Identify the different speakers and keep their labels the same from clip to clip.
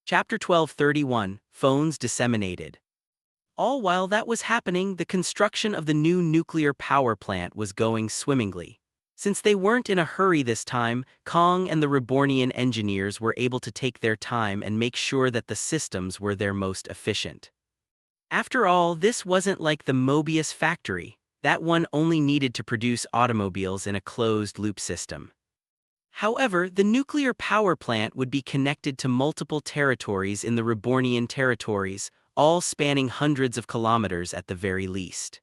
Speaker 1: Chapter 12:31 Phones Disseminated. All while that was happening, the construction of the new nuclear power plant was going swimmingly. Since they weren't in a hurry this time, Kong and the Rebornian engineers were able to take their time and make sure that the systems were their most efficient. After all, this wasn't like the Mobius factory. That one only needed to produce automobiles in a closed-loop system. However, the nuclear power plant would be connected to multiple territories in the Rebornian territories, all spanning hundreds of kilometers at the very least.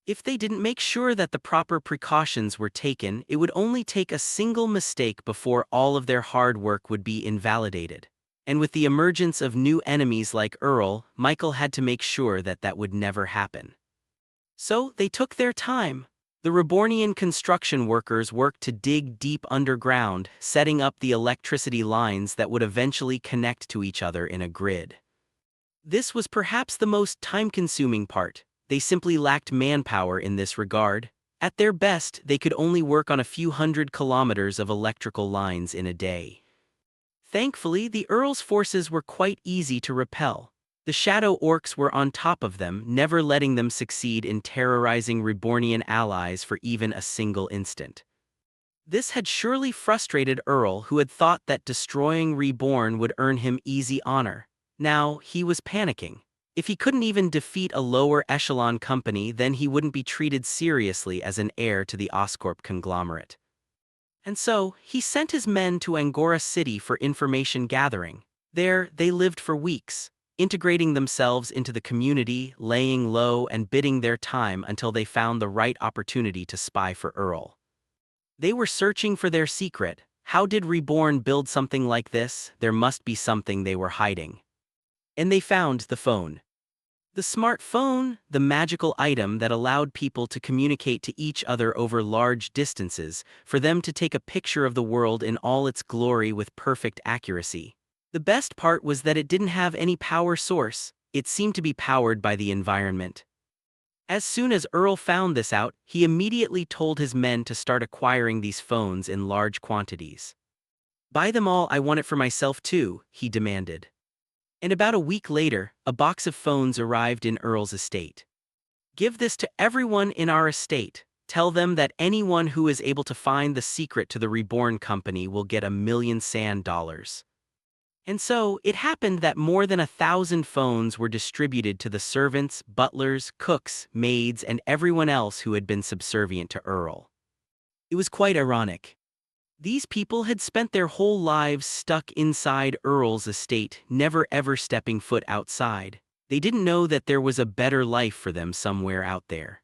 Speaker 1: If they didn't make sure that the proper precautions were taken, it would only take a single mistake before all of their hard work would be invalidated. And with the emergence of new enemies like Earl, Michael had to make sure that that would never happen. So they took their time. The Rebornian construction workers worked to dig deep underground, setting up the electricity lines that would eventually connect to each other in a grid. This was perhaps the most time-consuming part. They simply lacked manpower in this regard. At their best, they could only work on a few hundred kilometers of electrical lines in a day. Thankfully, the Earl's forces were quite easy to repel. The Shadow Orcs were on top of them, never letting them succeed in terrorizing Rebornian allies for even a single instant. This had surely frustrated Earl, who had thought that destroying Reborn would earn him easy honor. Now, he was panicking. If he couldn't even defeat a lower echelon company, then he wouldn't be treated seriously as an heir to the Oscorp conglomerate. And so, he sent his men to Angora City for information gathering. There, they lived for weeks, integrating themselves into the community, laying low and biding their time until they found the right opportunity to spy for Earl. They were searching for their secret. How did Reborn build something like this? There must be something they were hiding. And they found the phone. The smartphone, the magical item that allowed people to communicate to each other over large distances, for them to take a picture of the world in all its glory with perfect accuracy. The best part was that it didn't have any power source. It seemed to be powered by the environment. As soon as Earl found this out, he immediately told his men to start acquiring these phones in large quantities. "Buy them all, I want it for myself too," he demanded. And about a week later, a box of phones arrived in Earl's estate. "Give this to everyone in our estate. Tell them that anyone who is able to find the secret to the Reborn Company will get $1,000,000 sand dollars." And so, it happened that more than 1,000 phones were distributed to the servants, butlers, cooks, maids, and everyone else who had been subservient to Earl. It was quite ironic. These people had spent their whole lives stuck inside Earl's estate, never ever stepping foot outside. They didn't know that there was a better life for them somewhere out there.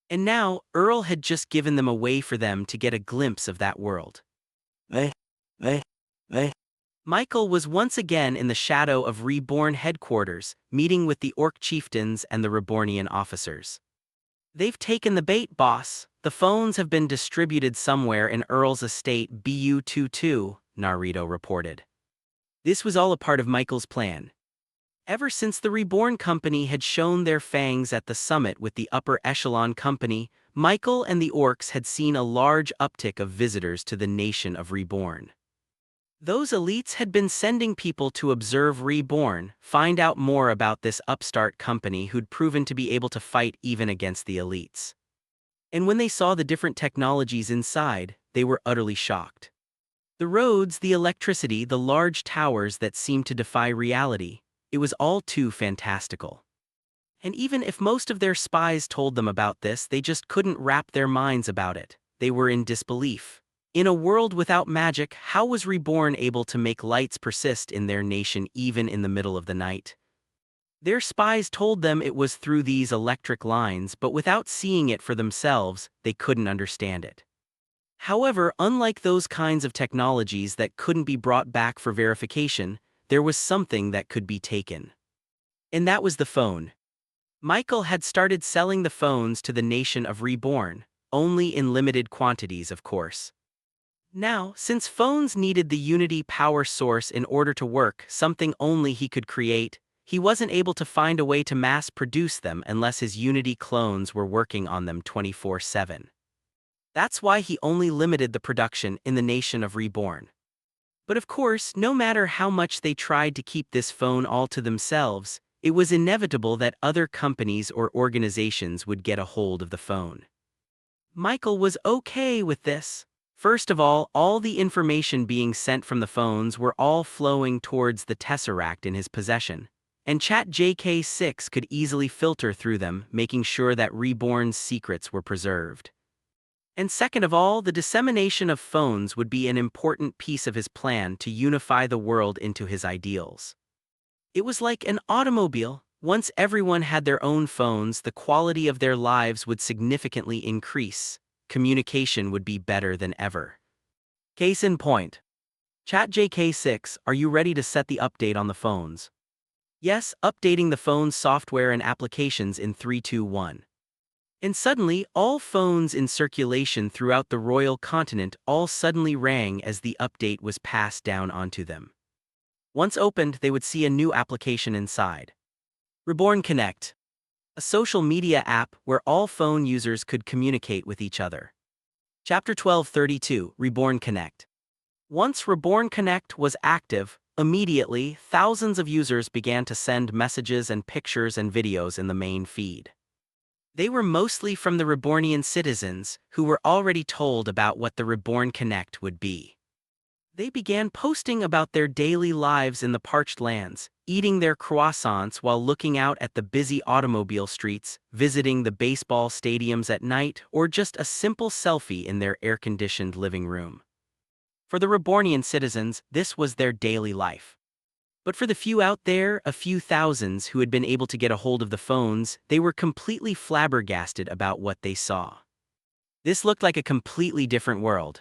Speaker 1: And now, Earl had just given them a way for them to get a glimpse of that world. Michael was once again in the shadow of Reborn headquarters, meeting with the Orc chieftains and the Rebornian officers. "They've taken the bait, boss. The phones have been distributed somewhere in Earl's estate BU-22, Naruto reported. This was all a part of Michael's plan. Ever since the Reborn Company had shown their fangs at the summit with the upper echelon company, Michael and the Orcs had seen a large uptick of visitors to the nation of Reborn. Those elites had been sending people to observe Reborn, find out more about this upstart company who'd proven to be able to fight even against the elites. And when they saw the different technologies inside, they were utterly shocked. The roads, the electricity, the large towers that seemed to defy reality, it was all too fantastical. And even if most of their spies told them about this, they just couldn't wrap their minds about it. They were in disbelief. In a world without magic, how was Reborn able to make lights persist in their nation even in the middle of the night? Their spies told them it was through these electric lines, but without seeing it for themselves, they couldn't understand it. However, unlike those kinds of technologies that couldn't be brought back for verification, there was something that could be taken. And that was the phone. Michael had started selling the phones to the nation of Reborn, only in limited quantities, of course. Now, since phones needed the Unity power source in order to work, something only he could create, he wasn't able to find a way to mass-produce them unless his Unity clones were working on them 24/7. That's why he only limited the production in the nation of Reborn. But of course, no matter how much they tried to keep this phone all to themselves, it was inevitable that other companies or organizations would get a hold of the phone. Michael was okay with this. First of all the information being sent from the phones were all flowing towards the Tesseract in his possession, and ChatJK6 could easily filter through them, making sure that Reborn's secrets were preserved. And second of all, the dissemination of phones would be an important piece of his plan to unify the world into his ideals. It was like an automobile. Once everyone had their own phones, the quality of their lives would significantly increase. Communication would be better than ever. Case in point. ChatJK6, are you ready to set the update on the phones? Yes, updating the phone's software and applications in 3, 2, 1. And suddenly, all phones in circulation throughout the royal continent all suddenly rang as the update was passed down onto them. Once opened, they would see a new application inside. Reborn Connect, a social media app where all phone users could communicate with each other. Chapter 1232, Reborn Connect. Once Reborn Connect was active, immediately, thousands of users began to send messages and pictures and videos in the main feed. They were mostly from the Rebornian citizens, who were already told about what the Reborn Connect would be. They began posting about their daily lives in the parched lands, eating their croissants while looking out at the busy automobile streets, visiting the baseball stadiums at night, or just a simple selfie in their air-conditioned living room. For the Rebornian citizens, this was their daily life. But for the few out there, a few thousands who had been able to get a hold of the phones, they were completely flabbergasted about what they saw. This looked like a completely different world.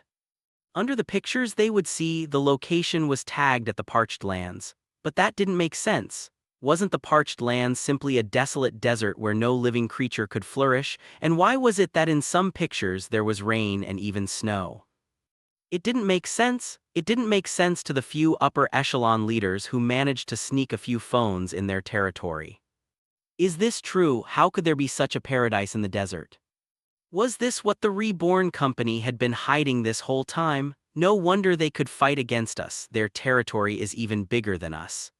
Speaker 1: Under the pictures they would see, the location was tagged at the parched lands. But that didn't make sense. Wasn't the parched lands simply a desolate desert where no living creature could flourish, and why was it that in some pictures there was rain and even snow? It didn't make sense. It didn't make sense to the few upper echelon leaders who managed to sneak a few phones in their territory. Is this true? How could there be such a paradise in the desert? Was this what the Reborn Company had been hiding this whole time? No wonder they could fight against us. Their territory is even bigger than us.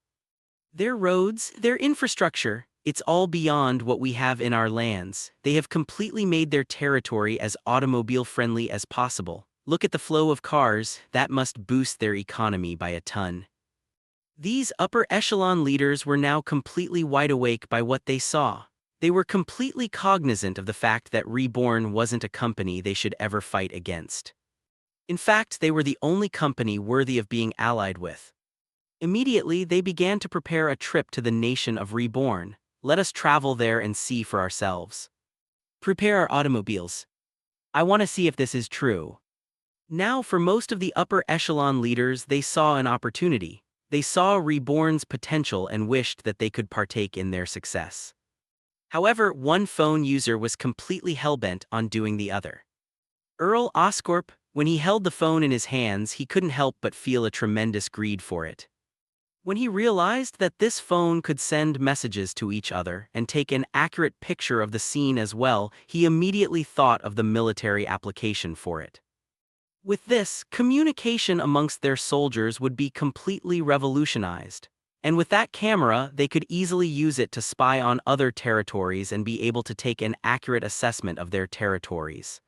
Speaker 1: Their roads, their infrastructure, it's all beyond what we have in our lands. They have completely made their territory as automobile-friendly as possible. Look at the flow of cars, that must boost their economy by a ton. These upper echelon leaders were now completely wide awake by what they saw. They were completely cognizant of the fact that Reborn wasn't a company they should ever fight against. In fact, they were the only company worthy of being allied with. Immediately, they began to prepare a trip to the nation of Reborn. Let us travel there and see for ourselves. Prepare our automobiles. I want to see if this is true. Now, for most of the upper echelon leaders, they saw an opportunity. They saw Reborn's potential and wished that they could partake in their success. However, one phone user was completely hellbent on doing the other. Earl Oscorp, when he held the phone in his hands, he couldn't help but feel a tremendous greed for it. When he realized that this phone could send messages to each other and take an accurate picture of the scene as well, he immediately thought of the military application for it. With this, communication amongst their soldiers would be completely revolutionized. And with that camera, they could easily use it to spy on other territories and be able to take an accurate assessment of their territories.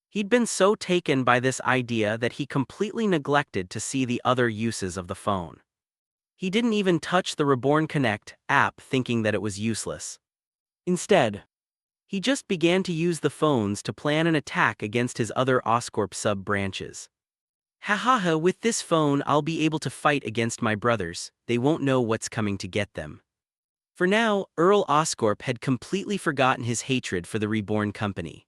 Speaker 1: He'd been so taken by this idea that he completely neglected to see the other uses of the phone. He didn't even touch the Reborn Connect app, thinking that it was useless. Instead, he just began to use the phones to plan an attack against his other Oscorp sub-branches. Ha, with this phone I'll be able to fight against my brothers. They won't know what's coming to get them. For now, Earl Oscorp had completely forgotten his hatred for the Reborn Company.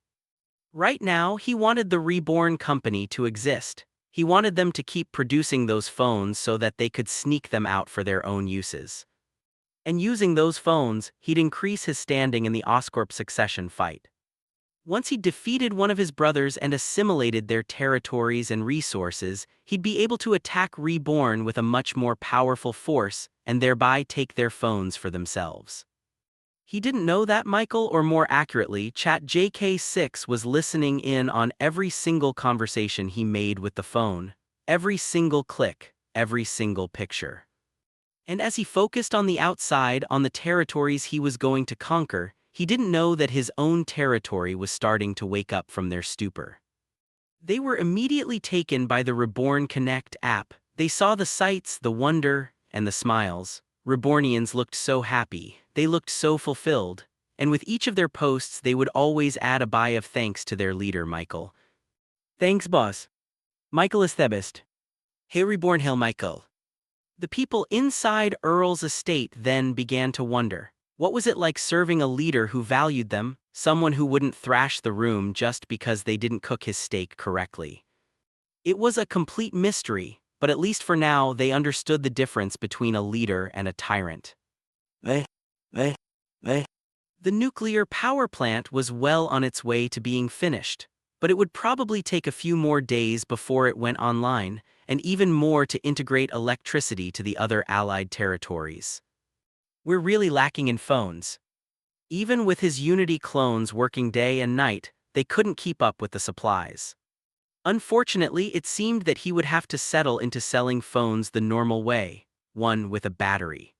Speaker 1: Right now, he wanted the Reborn Company to exist. He wanted them to keep producing those phones so that they could sneak them out for their own uses. And using those phones, he'd increase his standing in the Oscorp succession fight. Once he defeated one of his brothers and assimilated their territories and resources, he'd be able to attack Reborn with a much more powerful force and thereby take their phones for themselves. He didn't know that Michael, or more accurately, ChatJK6 was listening in on every single conversation he made with the phone, every single click, every single picture. And as he focused on the outside, on the territories he was going to conquer, he didn't know that his own territory was starting to wake up from their stupor. They were immediately taken by the Reborn Connect app. They saw the sights, the wonder, and the smiles. Rebornians looked so happy, they looked so fulfilled, and with each of their posts they would always add a bye of thanks to their leader, Michael. Thanks, boss. Michael is the best. Hey, Reborn Hill Michael. The people inside Earl's estate then began to wonder, what was it like serving a leader who valued them, someone who wouldn't thrash the room just because they didn't cook his steak correctly? It was a complete mystery, but at least for now they understood the difference between a leader and a tyrant. The nuclear power plant was well on its way to being finished, but it would probably take a few more days before it went online, and even more to integrate electricity to the other Allied territories. We're really lacking in phones. Even with his Unity clones working day and night, they couldn't keep up with the supplies. Unfortunately, it seemed that he would have to settle into selling phones the normal way, one with a battery.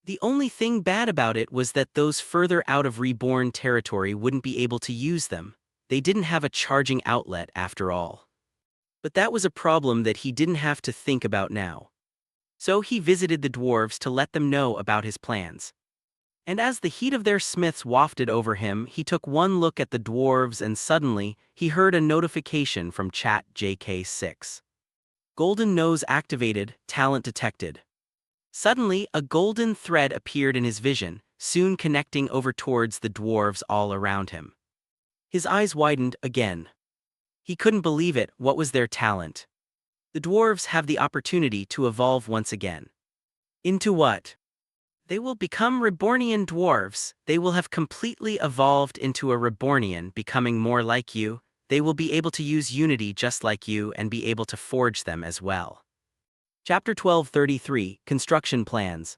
Speaker 1: The only thing bad about it was that those further out of Reborn territory wouldn't be able to use them. They didn't have a charging outlet after all. But that was a problem that he didn't have to think about now. So he visited the dwarves to let them know about his plans. And as the heat of their smiths wafted over him, he took one look at the dwarves and suddenly, he heard a notification from ChatJK6. Golden nose activated, talent detected. Suddenly, a golden thread appeared in his vision, soon connecting over towards the dwarves all around him. His eyes widened again. He couldn't believe it. What was their talent? The dwarves have the opportunity to evolve once again. Into what? They will become Rebornian dwarves. They will have completely evolved into a Rebornian, becoming more like you. They will be able to use Unity just like you and be able to forge them as well. Chapter 12:33, Construction Plans.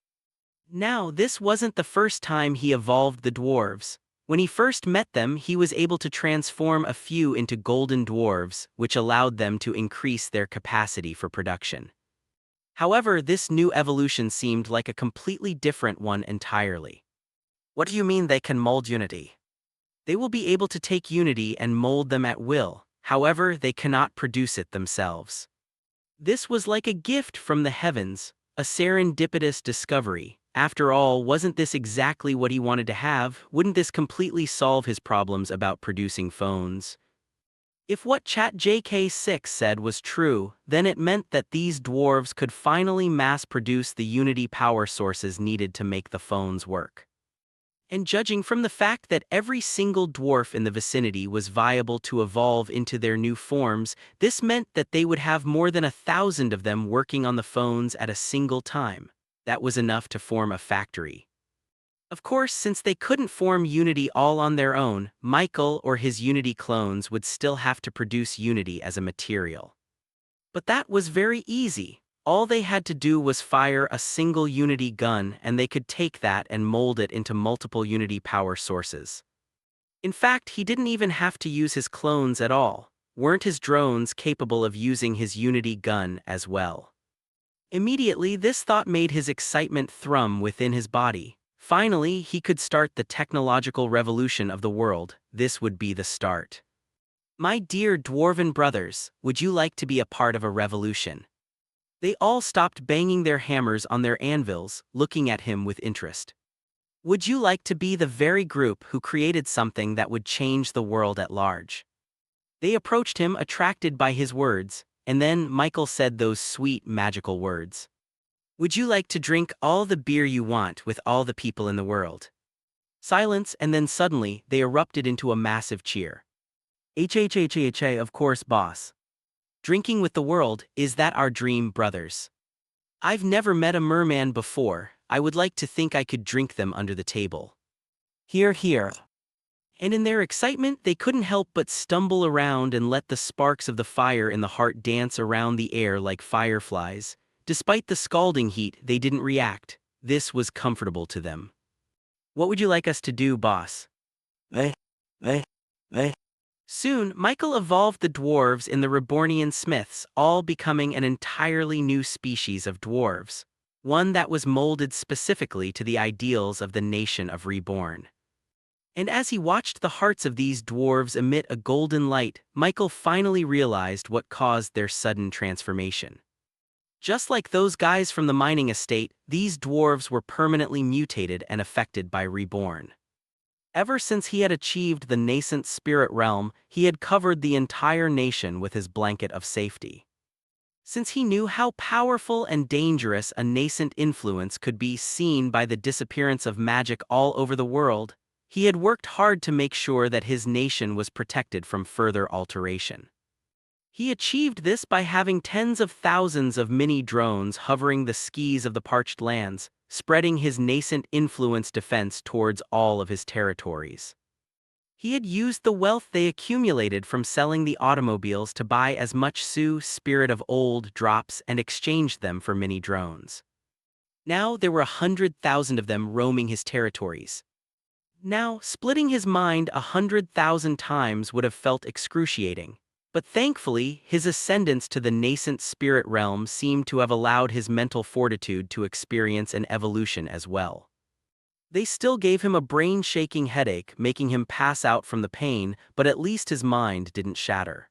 Speaker 1: Now, this wasn't the first time he evolved the dwarves. When he first met them, he was able to transform a few into golden dwarves, which allowed them to increase their capacity for production. However, this new evolution seemed like a completely different one entirely. What do you mean they can mold Unity? They will be able to take Unity and mold them at will, however, they cannot produce it themselves. This was like a gift from the heavens, a serendipitous discovery. After all, wasn't this exactly what he wanted to have? Wouldn't this completely solve his problems about producing phones? If what ChatJK6 said was true, then it meant that these dwarves could finally mass-produce the Unity power sources needed to make the phones work. And judging from the fact that every single dwarf in the vicinity was viable to evolve into their new forms, this meant that they would have more than 1,000 of them working on the phones at a single time. That was enough to form a factory. Of course, since they couldn't form Unity all on their own, Michael or his Unity clones would still have to produce Unity as a material. But that was very easy. All they had to do was fire a single Unity gun and they could take that and mold it into multiple Unity power sources. In fact, he didn't even have to use his clones at all. Weren't his drones capable of using his Unity gun as well? Immediately, this thought made his excitement thrum within his body. Finally, he could start the technological revolution of the world. This would be the start. My dear dwarven brothers, would you like to be a part of a revolution? They all stopped banging their hammers on their anvils, looking at him with interest. Would you like to be the very group who created something that would change the world at large? They approached him, attracted by his words, and then Michael said those sweet, magical words. Would you like to drink all the beer you want with all the people in the world? Silence, and then suddenly, they erupted into a massive cheer. HHHHA, of course, boss. Drinking with the world, is that our dream, brothers? I've never met a merman before. I would like to think I could drink them under the table. Hear, hear. And in their excitement, they couldn't help but stumble around and let the sparks of the fire in the heart dance around the air like fireflies. Despite the scalding heat, they didn't react. This was comfortable to them. What would you like us to do, boss? Soon, Michael evolved the dwarves in the Rebornian Smiths, all becoming an entirely new species of dwarves, one that was molded specifically to the ideals of the nation of Reborn. And as he watched the hearts of these dwarves emit a golden light, Michael finally realized what caused their sudden transformation. Just like those guys from the mining estate, these dwarves were permanently mutated and affected by Reborn. Ever since he had achieved the nascent spirit realm, he had covered the entire nation with his blanket of safety. Since he knew how powerful and dangerous a nascent influence could be seen by the disappearance of magic all over the world, he had worked hard to make sure that his nation was protected from further alteration. He achieved this by having tens of thousands of mini-drones hovering the skis of the parched lands, spreading his nascent influence defense towards all of his territories. He had used the wealth they accumulated from selling the automobiles to buy as much Spirit of Old drops and exchanged them for mini-drones. Now there were 100,000 of them roaming his territories. Now, splitting his mind 100,000 times would have felt excruciating. But thankfully, his ascendance to the nascent spirit realm seemed to have allowed his mental fortitude to experience an evolution as well. They still gave him a brain-shaking headache, making him pass out from the pain, but at least his mind didn't shatter.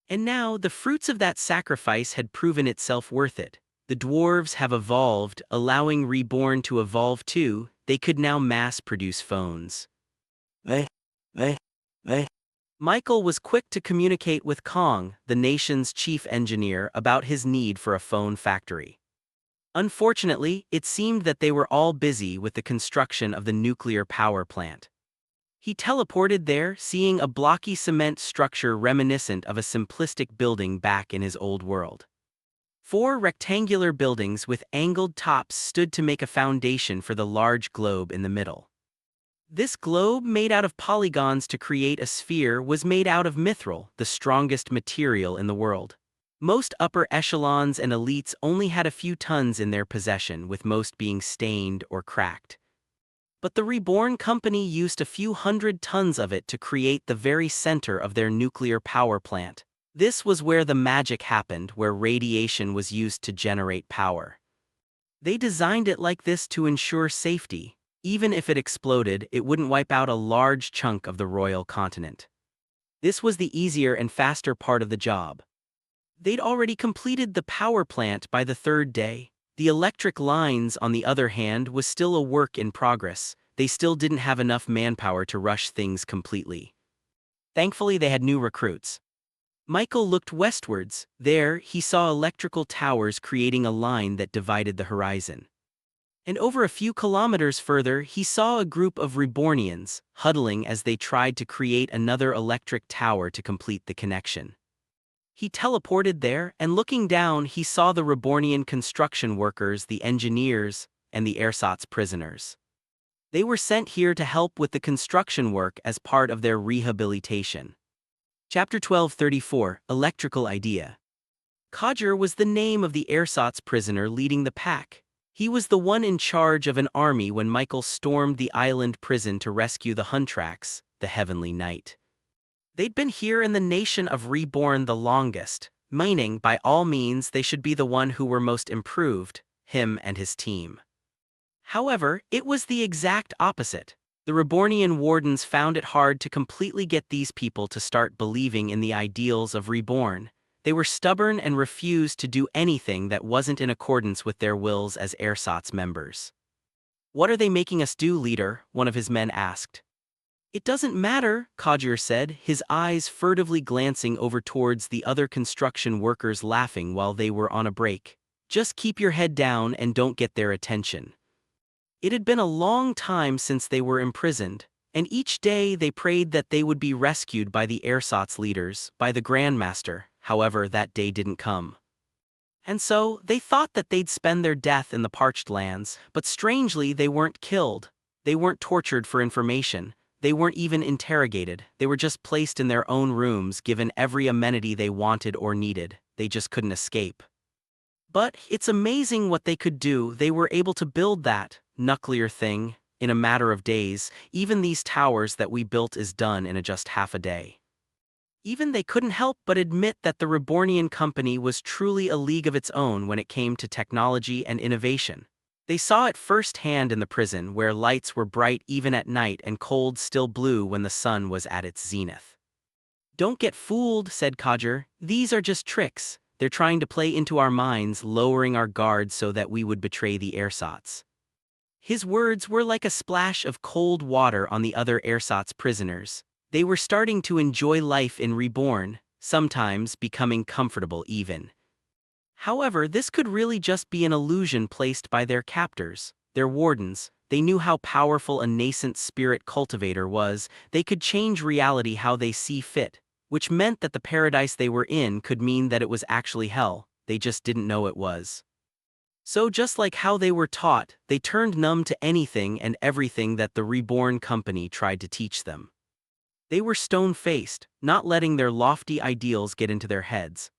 Speaker 1: And now, the fruits of that sacrifice had proven itself worth it. The dwarves have evolved, allowing Reborn to evolve too. They could now mass-produce phones. They. Michael was quick to communicate with Kong, the nation's chief engineer, about his need for a phone factory. Unfortunately, it seemed that they were all busy with the construction of the nuclear power plant. He teleported there, seeing a blocky cement structure reminiscent of a simplistic building back in his old world. 4 rectangular buildings with angled tops stood to make a foundation for the large globe in the middle. This globe, made out of polygons to create a sphere, was made out of mithril, the strongest material in the world. Most upper echelons and elites only had a few tons in their possession, with most being stained or cracked. But the Reborn Company used a few hundred tons of it to create the very center of their nuclear power plant. This was where the magic happened, where radiation was used to generate power. They designed it like this to ensure safety. Even if it exploded, it wouldn't wipe out a large chunk of the royal continent. This was the easier and faster part of the job. They'd already completed the power plant by the 3rd day. The electric lines, on the other hand, was still a work in progress. They still didn't have enough manpower to rush things completely. Thankfully, they had new recruits. Michael looked westwards. There, he saw electrical towers creating a line that divided the horizon. And over a few kilometers further, he saw a group of Rebornians, huddling as they tried to create another electric tower to complete the connection. He teleported there, and looking down, he saw the Rebornian construction workers, the engineers, and the ersatz prisoners. They were sent here to help with the construction work as part of their rehabilitation. Chapter 1234, Electrical Idea. Kodger was the name of the ersatz prisoner leading the pack. He was the one in charge of an army when Michael stormed the island prison to rescue the Huntrax, the Heavenly Knight. They'd been here in the nation of Reborn the longest, meaning by all means they should be the one who were most improved, him and his team. However, it was the exact opposite. The Rebornian wardens found it hard to completely get these people to start believing in the ideals of Reborn. They were stubborn and refused to do anything that wasn't in accordance with their wills as ersatz members. "What are they making us do, leader?" one of his men asked. "It doesn't matter," Kodger said, his eyes furtively glancing over towards the other construction workers laughing while they were on a break. "Just keep your head down and don't get their attention." It had been a long time since they were imprisoned, and each day they prayed that they would be rescued by the ersatz leaders, by the Grandmaster. However, that day didn't come. And so, they thought that they'd spend their death in the parched lands, but strangely they weren't killed. They weren't tortured for information. They weren't even interrogated. They were just placed in their own rooms, given every amenity they wanted or needed. They just couldn't escape. But it's amazing what they could do. They were able to build that nuclear thing in a matter of days. Even these towers that we built is done in just half a day. Even they couldn't help but admit that the Rebornian company was truly a league of its own when it came to technology and innovation. They saw it firsthand in the prison, where lights were bright even at night and cold still blue when the sun was at its zenith. "Don't get fooled," said Codger. "These are just tricks. They're trying to play into our minds, lowering our guards so that we would betray the ersatz." His words were like a splash of cold water on the other ersatz prisoners. They were starting to enjoy life in Reborn, sometimes becoming comfortable even. However, this could really just be an illusion placed by their captors, their wardens. They knew how powerful a nascent spirit cultivator was. They could change reality how they see fit, which meant that the paradise they were in could mean that it was actually hell. They just didn't know it was. So just like how they were taught, they turned numb to anything and everything that the Reborn company tried to teach them. They were stone-faced, not letting their lofty ideals get into their heads.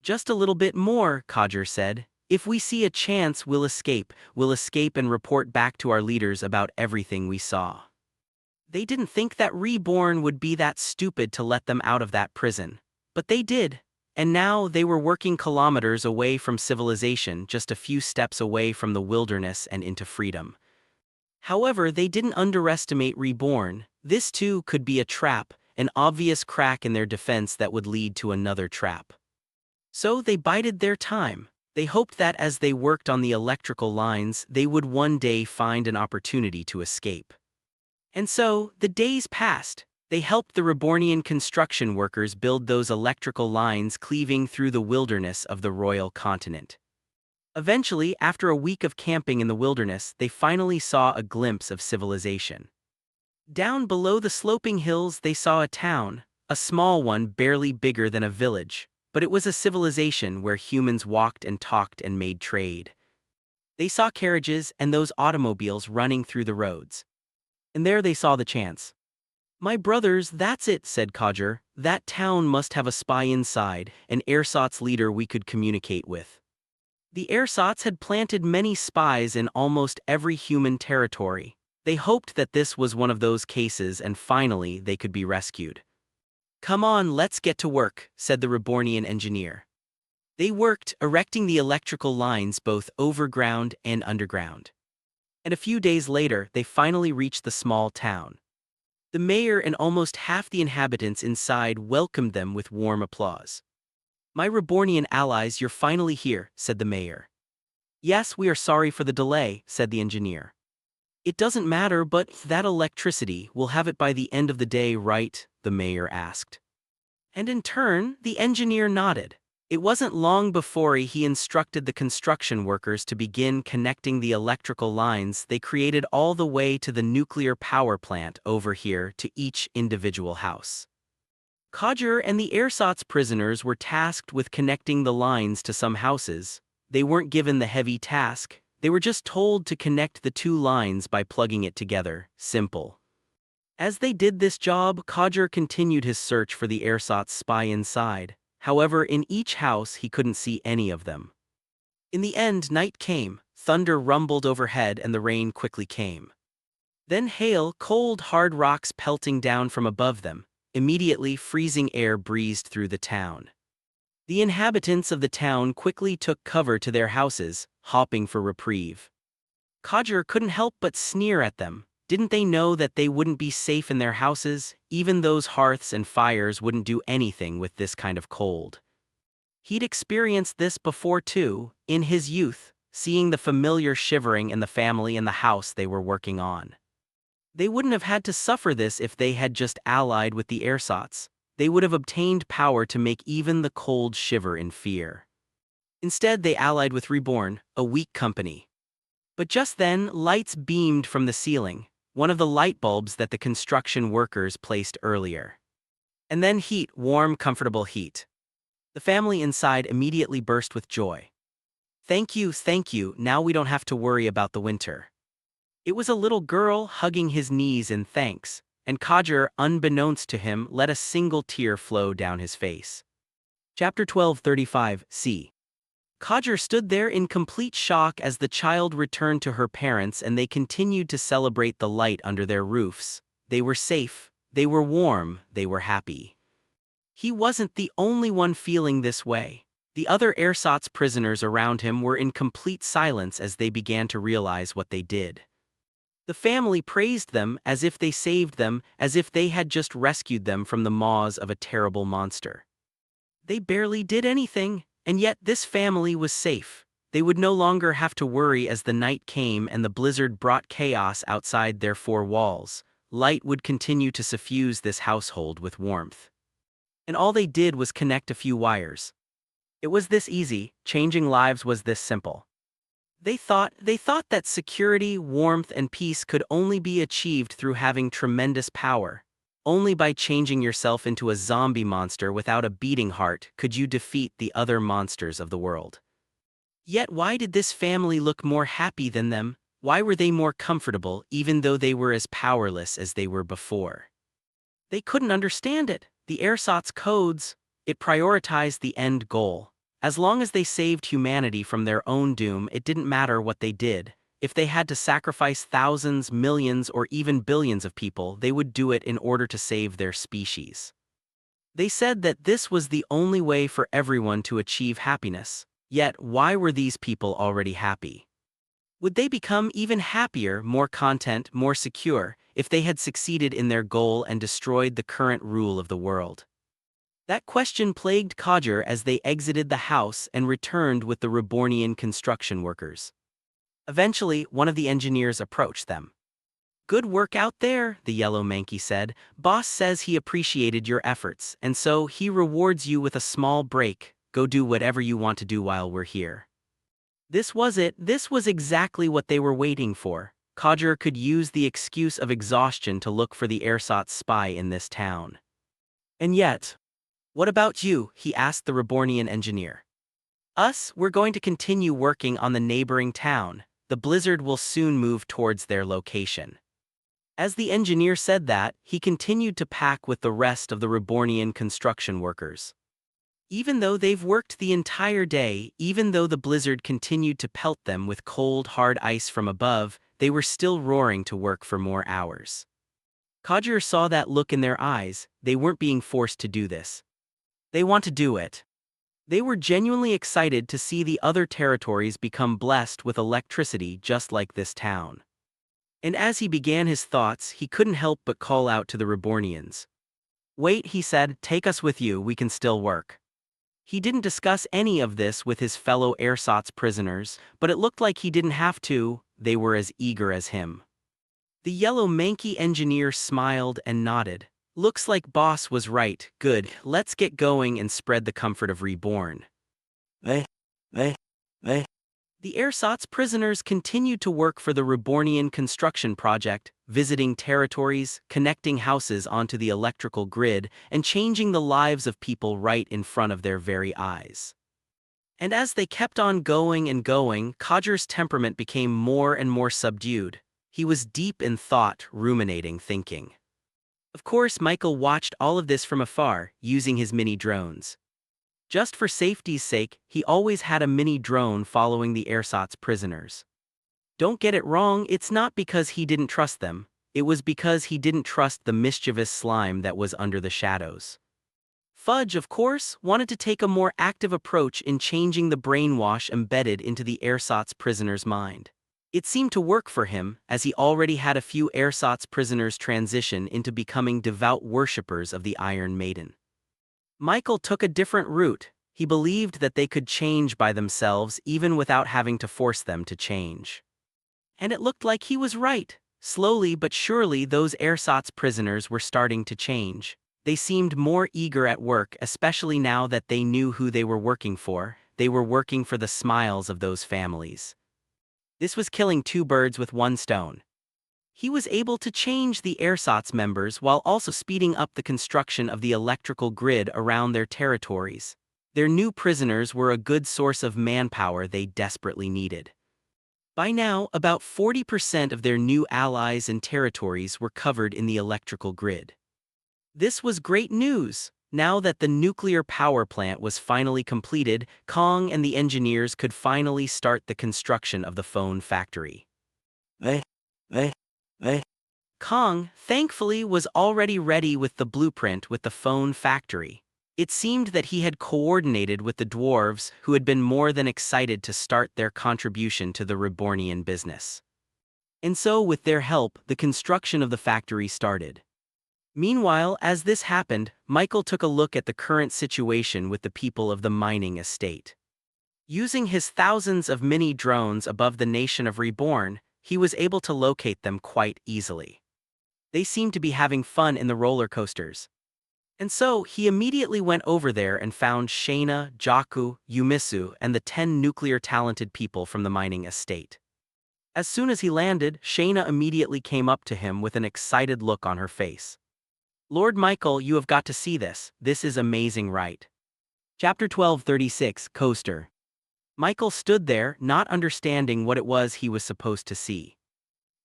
Speaker 1: "Just a little bit more," Codger said. "If we see a chance, we'll escape. We'll escape and report back to our leaders about everything we saw." They didn't think that Reborn would be that stupid to let them out of that prison. But they did. And now they were working kilometers away from civilization, just a few steps away from the wilderness and into freedom. However, they didn't underestimate Reborn. This too could be a trap, an obvious crack in their defense that would lead to another trap. So they bided their time. They hoped that as they worked on the electrical lines, they would one day find an opportunity to escape. And so, the days passed. They helped the Rebornian construction workers build those electrical lines cleaving through the wilderness of the royal continent. Eventually, after a week of camping in the wilderness, they finally saw a glimpse of civilization. Down below the sloping hills, they saw a town, a small one barely bigger than a village. But it was a civilization where humans walked and talked and made trade. They saw carriages and those automobiles running through the roads. And there they saw the chance. "My brothers, that's it," said Codger. "That town must have a spy inside, an ersatz leader we could communicate with." The ersatz had planted many spies in almost every human territory. They hoped that this was one of those cases and finally they could be rescued. "Come on, let's get to work," said the Rebornian engineer. They worked, erecting the electrical lines both overground and underground. And a few days later, they finally reached the small town. The mayor and almost half the inhabitants inside welcomed them with warm applause. "My Rebornian allies, you're finally here," said the mayor. "Yes, we are sorry for the delay," said the engineer. "It doesn't matter, but that electricity, we'll have it by the end of the day, right?" the mayor asked. And in turn, the engineer nodded. It wasn't long before he instructed the construction workers to begin connecting the electrical lines they created all the way to the nuclear power plant over here to each individual house. Codger and the ersatz prisoners were tasked with connecting the lines to some houses. They weren't given the heavy task. They were just told to connect the two lines by plugging it together. Simple. As they did this job, Codger continued his search for the ersatz spy inside. However, in each house he couldn't see any of them. In the end, night came, thunder rumbled overhead and the rain quickly came. Then hail, cold hard rocks pelting down from above them. Immediately freezing air breezed through the town. The inhabitants of the town quickly took cover to their houses, hopping for reprieve. Codger couldn't help but sneer at them. Didn't they know that they wouldn't be safe in their houses? Even those hearths and fires wouldn't do anything with this kind of cold. He'd experienced this before too, in his youth, seeing the familiar shivering in the family and the house they were working on. They wouldn't have had to suffer this if they had just allied with the ersatz. They would have obtained power to make even the cold shiver in fear. Instead, they allied with Reborn, a weak company. But just then, lights beamed from the ceiling, one of the light bulbs that the construction workers placed earlier. And then heat, warm, comfortable heat. The family inside immediately burst with joy. Thank you, now we don't have to worry about the winter." It was a little girl hugging his knees in thanks, and Codger, unbeknownst to him, let a single tear flow down his face. Chapter 12:35 C. Codger stood there in complete shock as the child returned to her parents and they continued to celebrate the light under their roofs. They were safe, they were warm, they were happy. He wasn't the only one feeling this way. The other ersatz prisoners around him were in complete silence as they began to realize what they did. The family praised them as if they saved them, as if they had just rescued them from the maws of a terrible monster. They barely did anything, and yet this family was safe. They would no longer have to worry as the night came and the blizzard brought chaos outside their four walls. Light would continue to suffuse this household with warmth. And all they did was connect a few wires. It was this easy, changing lives was this simple. They thought that security, warmth, and peace could only be achieved through having tremendous power. Only by changing yourself into a zombie monster without a beating heart could you defeat the other monsters of the world. Yet why did this family look more happy than them? Why were they more comfortable even though they were as powerless as they were before? They couldn't understand it. The ersatz codes, it prioritized the end goal. As long as they saved humanity from their own doom, it didn't matter what they did. If they had to sacrifice thousands, millions, or even billions of people, they would do it in order to save their species. They said that this was the only way for everyone to achieve happiness. Yet, why were these people already happy? Would they become even happier, more content, more secure, if they had succeeded in their goal and destroyed the current rule of the world? That question plagued Codger as they exited the house and returned with the Rebornian construction workers. Eventually, one of the engineers approached them. "Good work out there," the yellow Mankey said. "Boss says he appreciated your efforts, and so he rewards you with a small break. Go do whatever you want to do while we're here." This was it. This was exactly what they were waiting for. Codger could use the excuse of exhaustion to look for the ersatz spy in this town. And yet, "What about you?" he asked the Rebornian engineer. "Us, we're going to continue working on the neighboring town. The blizzard will soon move towards their location." As the engineer said that, he continued to pack with the rest of the Rebornian construction workers. Even though they've worked the entire day, even though the blizzard continued to pelt them with cold, hard ice from above, they were still roaring to work for more hours. Codger saw that look in their eyes. They weren't being forced to do this. They want to do it. They were genuinely excited to see the other territories become blessed with electricity just like this town. And as he began his thoughts, he couldn't help but call out to the Rebornians. "Wait," he said, "take us with you, we can still work." He didn't discuss any of this with his fellow ersatz prisoners, but it looked like he didn't have to. They were as eager as him. The yellow Mankey engineer smiled and nodded. "Looks like boss was right. Good, let's get going and spread the comfort of reborn." They. The ersatz prisoners continued to work for the Rebornian construction project, visiting territories, connecting houses onto the electrical grid, and changing the lives of people right in front of their very eyes. And as they kept on going and going, Codger's temperament became more and more subdued. He was deep in thought, ruminating, thinking. Of course, Michael watched all of this from afar, using his mini drones. Just for safety's sake, he always had a mini drone following the ersatz prisoners. Don't get it wrong, it's not because he didn't trust them, it was because he didn't trust the mischievous slime that was under the shadows. Fudge, of course, wanted to take a more active approach in changing the brainwash embedded into the ersatz prisoner's mind. It seemed to work for him, as he already had a few ersatz prisoners transition into becoming devout worshippers of the Iron Maiden. Michael took a different route. He believed that they could change by themselves even without having to force them to change. And it looked like he was right. Slowly but surely those ersatz prisoners were starting to change. They seemed more eager at work, especially now that they knew who they were working for. They were working for the smiles of those families. This was killing two birds with one stone. He was able to change the ersatz members while also speeding up the construction of the electrical grid around their territories. Their new prisoners were a good source of manpower they desperately needed. By now, about 40% of their new allies and territories were covered in the electrical grid. This was great news. Now that the nuclear power plant was finally completed, Kong and the engineers could finally start the construction of the phone factory. Kong, thankfully, was already ready with the blueprint with the phone factory. It seemed that he had coordinated with the dwarves who had been more than excited to start their contribution to the Rebornian business. And so, with their help, the construction of the factory started. Meanwhile, as this happened, Michael took a look at the current situation with the people of the mining estate. Using his thousands of mini drones above the nation of Reborn, he was able to locate them quite easily. They seemed to be having fun in the roller coasters. And so, he immediately went over there and found Shayna, Jaku, Yumisu, and the 10 nuclear-talented people from the mining estate. As soon as he landed, Shayna immediately came up to him with an excited look on her face. "Lord Michael, you have got to see this. This is amazing, right?" Chapter 1236, Coaster. Michael stood there, not understanding what it was he was supposed to see.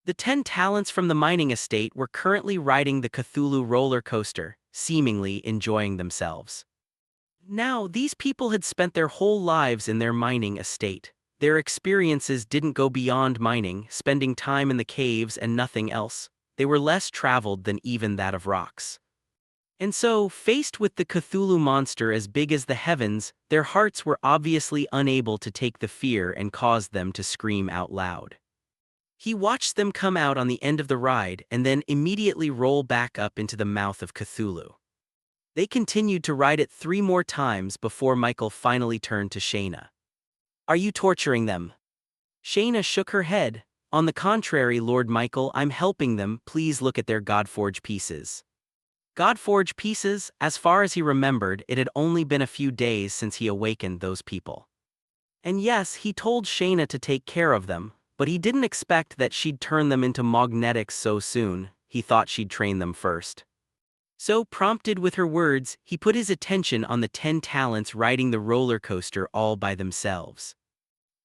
Speaker 1: The 10 talents from the mining estate were currently riding the Cthulhu roller coaster, seemingly enjoying themselves. Now, these people had spent their whole lives in their mining estate. Their experiences didn't go beyond mining, spending time in the caves and nothing else. They were less traveled than even that of rocks. And so, faced with the Cthulhu monster as big as the heavens, their hearts were obviously unable to take the fear and caused them to scream out loud. He watched them come out on the end of the ride and then immediately roll back up into the mouth of Cthulhu. They continued to ride it 3 more times before Michael finally turned to Shayna. "Are you torturing them?" Shayna shook her head. "On the contrary, Lord Michael, I'm helping them. Please look at their Godforge pieces." Godforge pieces, as far as he remembered, it had only been a few days since he awakened those people. And yes, he told Shayna to take care of them, but he didn't expect that she'd turn them into magnetics so soon. He thought she'd train them first. So, prompted with her words, he put his attention on the 10 talents riding the roller coaster all by themselves.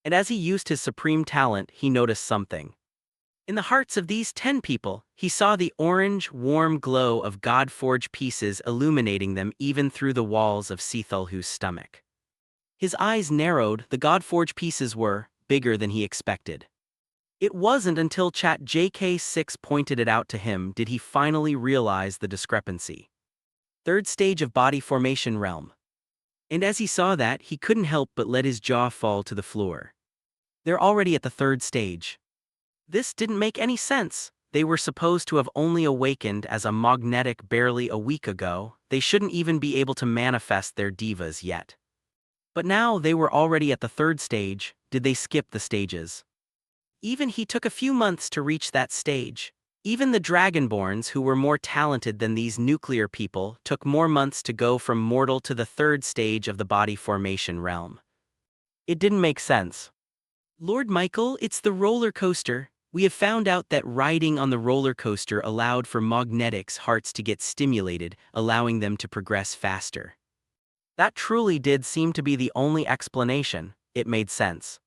Speaker 1: And as he used his supreme talent, he noticed something. In the hearts of these 10 people, he saw the orange, warm glow of Godforge pieces illuminating them even through the walls of Cthulhu's stomach. His eyes narrowed. The Godforge pieces were bigger than he expected. It wasn't until Chat JK6 pointed it out to him did he finally realize the discrepancy. 3rd stage of body formation realm. And as he saw that, he couldn't help but let his jaw fall to the floor. They're already at the 3rd stage. This didn't make any sense. They were supposed to have only awakened as a magnetic barely a week ago. They shouldn't even be able to manifest their divas yet. But now they were already at the 3rd stage. Did they skip the stages? Even he took a few months to reach that stage. Even the Dragonborns, who were more talented than these nuclear people, took more months to go from mortal to the 3rd stage of the body formation realm. It didn't make sense. "Lord Michael, it's the roller coaster. We have found out that riding on the roller coaster allowed for magnetics' hearts to get stimulated, allowing them to progress faster." That truly did seem to be the only explanation. It made sense.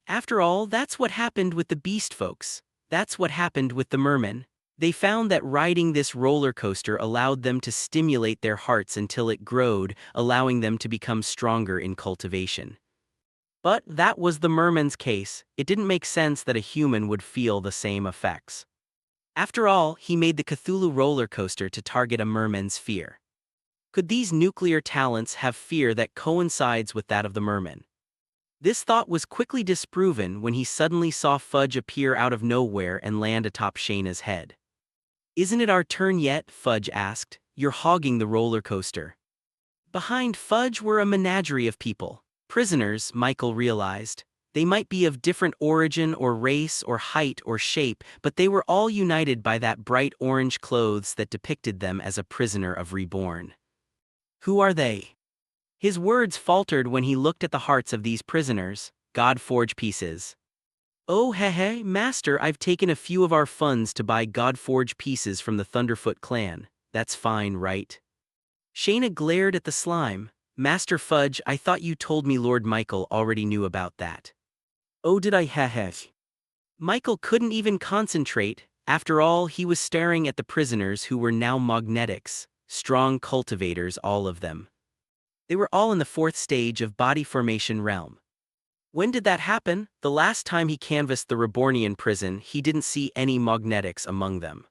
Speaker 1: After all, that's what happened with the beast folks. That's what happened with the mermen. They found that riding this roller coaster allowed them to stimulate their hearts until it growed, allowing them to become stronger in cultivation. But that was the merman's case. It didn't make sense that a human would feel the same effects. After all, he made the Cthulhu roller coaster to target a merman's fear. Could these nuclear talents have fear that coincides with that of the merman? This thought was quickly disproven when he suddenly saw Fudge appear out of nowhere and land atop Shayna's head. "Isn't it our turn yet?" Fudge asked. "You're hogging the roller coaster." Behind Fudge were a menagerie of people. Prisoners, Michael realized. They might be of different origin or race or height or shape, but they were all united by that bright orange clothes that depicted them as a prisoner of Reborn. "Who are they?" His words faltered when he looked at the hearts of these prisoners, Godforge pieces. "Oh hey, Master, I've taken a few of our funds to buy Godforge pieces from the Thunderfoot clan. That's fine, right?" Shayna glared at the slime. "Master Fudge, I thought you told me Lord Michael already knew about that." "Oh, did I heh?" Michael couldn't even concentrate. After all, he was staring at the prisoners who were now magnetics, strong cultivators, all of them. They were all in the 4th stage of body formation realm. When did that happen? The last time he canvassed the Rebornian prison, he didn't see any magnetics among them.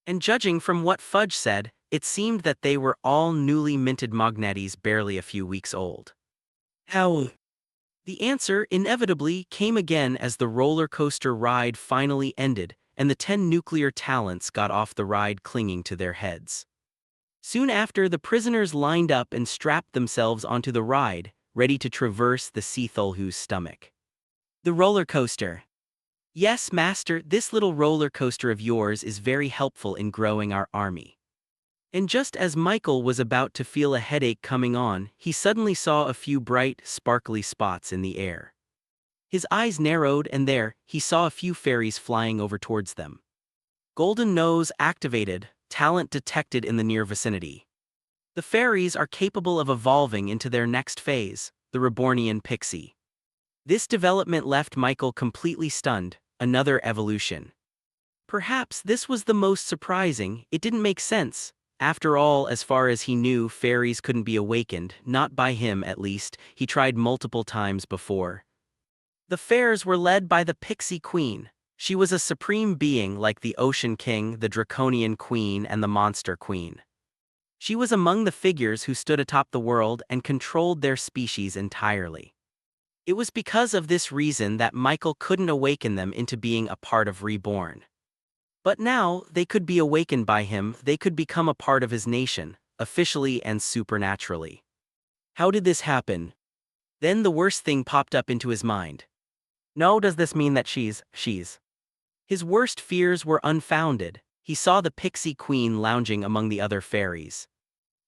Speaker 1: And judging from what Fudge said, it seemed that they were all newly minted magnetes barely a few weeks old. How? The answer inevitably came again as the roller coaster ride finally ended and the 10 nuclear talents got off the ride clinging to their heads. Soon after, the prisoners lined up and strapped themselves onto the ride, ready to traverse the Seathulhu's stomach. The roller coaster. Yes, master, this little roller coaster of yours is very helpful in growing our army. And just as Michael was about to feel a headache coming on, he suddenly saw a few bright, sparkly spots in the air. His eyes narrowed and there, he saw a few fairies flying over towards them. Golden nose activated, talent detected in the near vicinity. The fairies are capable of evolving into their next phase, the rebornian pixie. This development left Michael completely stunned, another evolution. Perhaps this was the most surprising, it didn't make sense. After all, as far as he knew, fairies couldn't be awakened, not by him at least, he tried multiple times before. The fairs were led by the Pixie Queen. She was a supreme being like the Ocean King, the Draconian Queen, and the Monster Queen. She was among the figures who stood atop the world and controlled their species entirely. It was because of this reason that Michael couldn't awaken them into being a part of Reborn. But now, they could be awakened by him, they could become a part of his nation, officially and supernaturally. How did this happen? Then the worst thing popped up into his mind. No, does this mean that she's? His worst fears were unfounded. He saw the Pixie Queen lounging among the other fairies,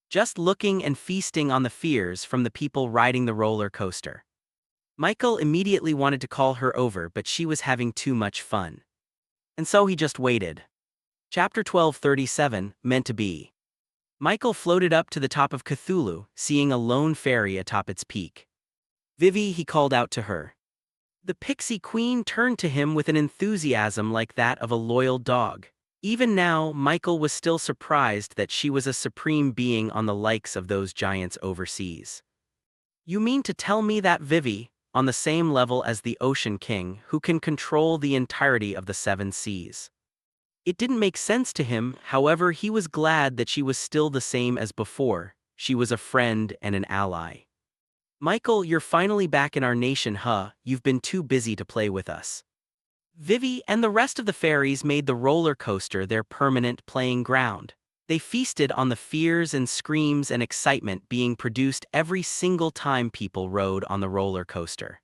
Speaker 1: just looking and feasting on the fears from the people riding the roller coaster. Michael immediately wanted to call her over, but she was having too much fun. And so he just waited. Chapter 1237, Meant to Be. Michael floated up to the top of Cthulhu, seeing a lone fairy atop its peak. Vivi, he called out to her. The Pixie Queen turned to him with an enthusiasm like that of a loyal dog. Even now, Michael was still surprised that she was a supreme being on the likes of those giants overseas. You mean to tell me that Vivi, on the same level as the Ocean King, who can control the entirety of the 7 seas? It didn't make sense to him, however he was glad that she was still the same as before, she was a friend and an ally. Michael, you're finally back in our nation, huh? You've been too busy to play with us. Vivi and the rest of the fairies made the roller coaster their permanent playing ground. They feasted on the fears and screams and excitement being produced every single time people rode on the roller coaster.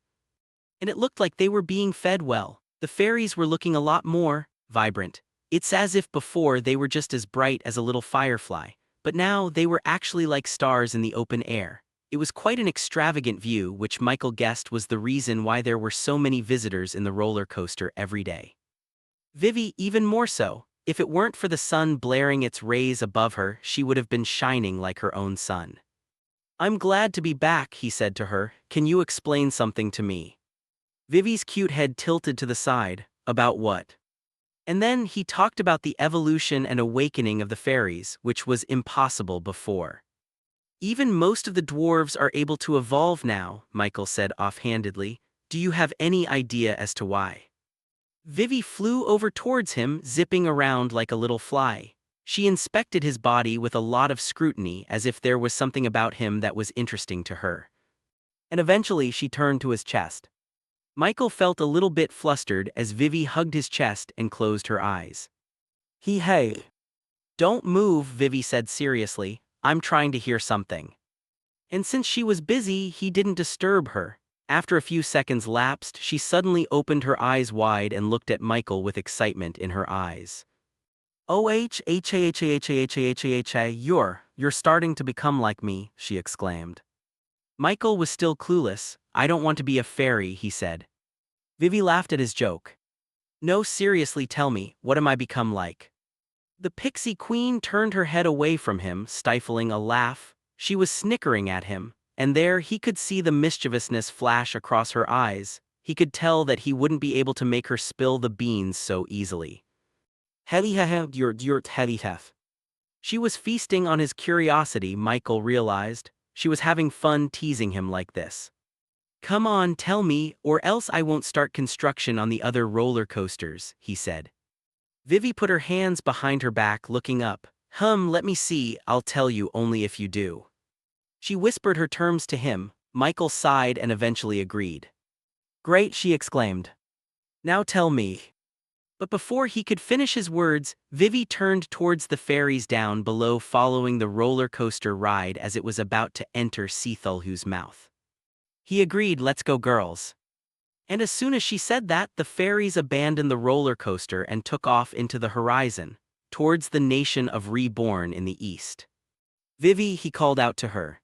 Speaker 1: And it looked like they were being fed well. The fairies were looking a lot more vibrant. It's as if before they were just as bright as a little firefly, but now they were actually like stars in the open air. It was quite an extravagant view, which Michael guessed was the reason why there were so many visitors in the roller coaster every day. Vivi even more so. If it weren't for the sun blaring its rays above her, she would have been shining like her own sun. I'm glad to be back, he said to her. Can you explain something to me? Vivi's cute head tilted to the side. About what? And then he talked about the evolution and awakening of the fairies, which was impossible before. Even most of the dwarves are able to evolve now, Michael said offhandedly. Do you have any idea as to why? Vivi flew over towards him, zipping around like a little fly. She inspected his body with a lot of scrutiny, as if there was something about him that was interesting to her. And eventually she turned to his chest. Michael felt a little bit flustered as Vivi hugged his chest and closed her eyes. Hey. Don't move, Vivi said seriously. I'm trying to hear something. And since she was busy, he didn't disturb her. After a few seconds lapsed, she suddenly opened her eyes wide and looked at Michael with excitement in her eyes. You're starting to become like me, she exclaimed. Michael was still clueless. I don't want to be a fairy, he said. Vivi laughed at his joke. No, seriously, tell me, what am I become like? The Pixie Queen turned her head away from him, stifling a laugh. She was snickering at him. And there he could see the mischievousness flash across her eyes. He could tell that he wouldn't be able to make her spill the beans so easily. She was feasting on his curiosity, Michael realized. She was having fun teasing him like this. Come on, tell me, or else I won't start construction on the other roller coasters, he said. Vivi put her hands behind her back, looking up. Let me see, I'll tell you only if you do. She whispered her terms to him. Michael sighed and eventually agreed. Great, she exclaimed. Now tell me. But before he could finish his words, Vivi turned towards the fairies down below, following the roller coaster ride as it was about to enter Cthulhu's mouth. He agreed, let's go girls. And as soon as she said that, the fairies abandoned the roller coaster and took off into the horizon, towards the nation of Reborn in the east. Vivi, he called out to her.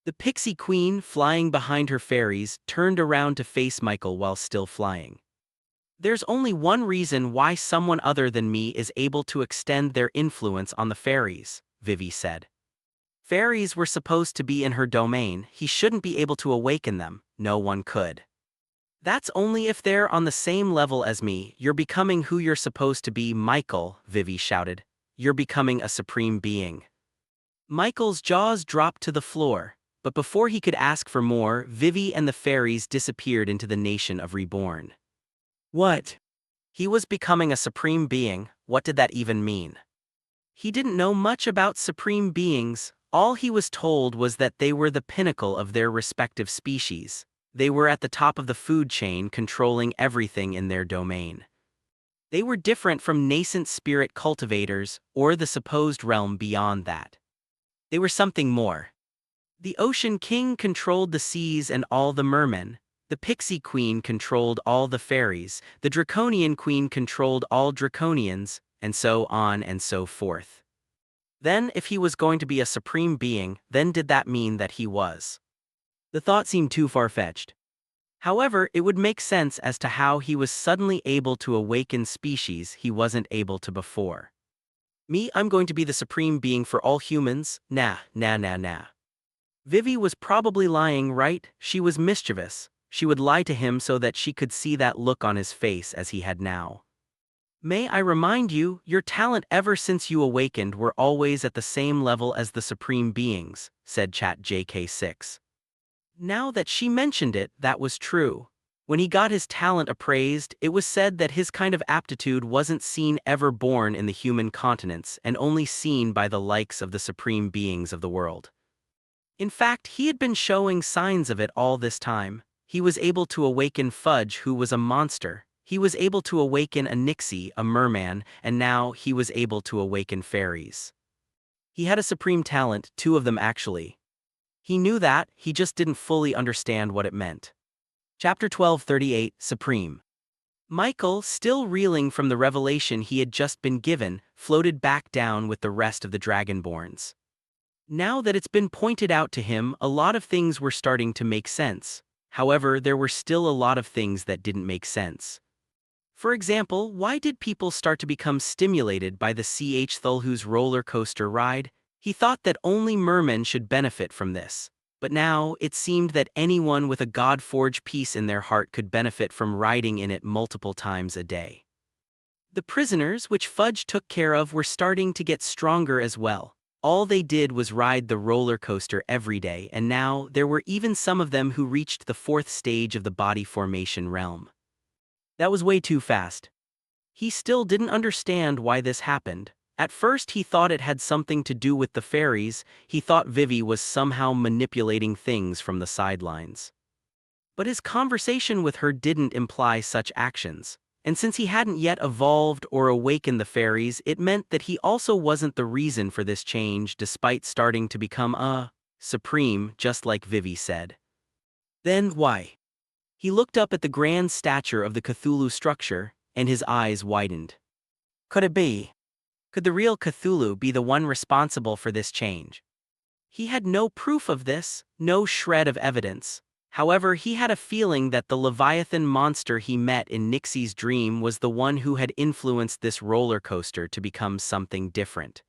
Speaker 1: The pixie queen, flying behind her fairies, turned around to face Michael while still flying. There's only one reason why someone other than me is able to extend their influence on the fairies, Vivi said. Fairies were supposed to be in her domain, he shouldn't be able to awaken them, no one could. That's only if they're on the same level as me. You're becoming who you're supposed to be, Michael, Vivi shouted. You're becoming a supreme being. Michael's jaws dropped to the floor, but before he could ask for more, Vivi and the fairies disappeared into the nation of Reborn. What? He was becoming a supreme being. What did that even mean? He didn't know much about supreme beings. All he was told was that they were the pinnacle of their respective species. They were at the top of the food chain, controlling everything in their domain. They were different from nascent spirit cultivators or the supposed realm beyond that. They were something more. The Ocean King controlled the seas and all the mermen. The Pixie Queen controlled all the fairies. The Draconian Queen controlled all Draconians, and so on and so forth. Then, if he was going to be a supreme being, then did that mean that he was? The thought seemed too far-fetched. However, it would make sense as to how he was suddenly able to awaken species he wasn't able to before. Me, I'm going to be the supreme being for all humans? Nah. Vivi was probably lying, right? She was mischievous. She would lie to him so that she could see that look on his face as he had now. May I remind you, your talent ever since you awakened were always at the same level as the supreme beings, said ChatJK6. Now that she mentioned it, that was true. When he got his talent appraised, it was said that his kind of aptitude wasn't seen ever born in the human continents and only seen by the likes of the supreme beings of the world. In fact, he had been showing signs of it all this time. He was able to awaken Fudge, who was a monster. He was able to awaken a Nixie, a merman, and now he was able to awaken fairies. He had a supreme talent, 2 of them actually. He knew that, he just didn't fully understand what it meant. Chapter 1238, Supreme. Michael, still reeling from the revelation he had just been given, floated back down with the rest of the Dragonborns. Now that it's been pointed out to him, a lot of things were starting to make sense. However, there were still a lot of things that didn't make sense. For example, why did people start to become stimulated by the Cthulhu's roller coaster ride? He thought that only mermen should benefit from this. But now, it seemed that anyone with a God-forged piece in their heart could benefit from riding in it multiple times a day. The prisoners, which Fudge took care of, were starting to get stronger as well. All they did was ride the roller coaster every day, and now there were even some of them who reached the 4th stage of the body formation realm. That was way too fast. He still didn't understand why this happened. At first he thought it had something to do with the fairies. He thought Vivi was somehow manipulating things from the sidelines. But his conversation with her didn't imply such actions. And since he hadn't yet evolved or awakened the fairies, it meant that he also wasn't the reason for this change despite starting to become supreme, just like Vivi said. Then why? He looked up at the grand stature of the Cthulhu structure, and his eyes widened. Could it be? Could the real Cthulhu be the one responsible for this change? He had no proof of this, no shred of evidence. However, he had a feeling that the Leviathan monster he met in Nixie's dream was the one who had influenced this roller coaster to become something different.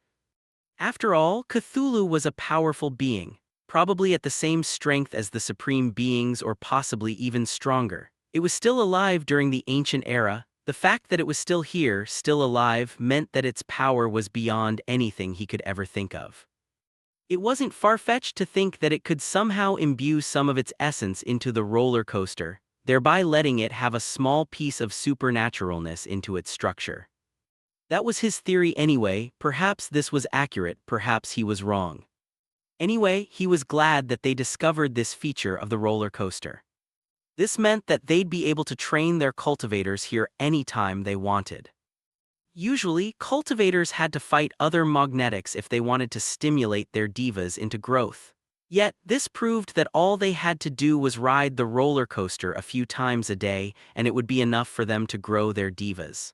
Speaker 1: After all, Cthulhu was a powerful being, probably at the same strength as the supreme beings or possibly even stronger. It was still alive during the ancient era. The fact that it was still here, still alive, meant that its power was beyond anything he could ever think of. It wasn't far-fetched to think that it could somehow imbue some of its essence into the roller coaster, thereby letting it have a small piece of supernaturalness into its structure. That was his theory anyway. Perhaps this was accurate, perhaps he was wrong. Anyway, he was glad that they discovered this feature of the roller coaster. This meant that they'd be able to train their cultivators here anytime they wanted. Usually, cultivators had to fight other magnetics if they wanted to stimulate their divas into growth. Yet, this proved that all they had to do was ride the roller coaster a few times a day, and it would be enough for them to grow their divas.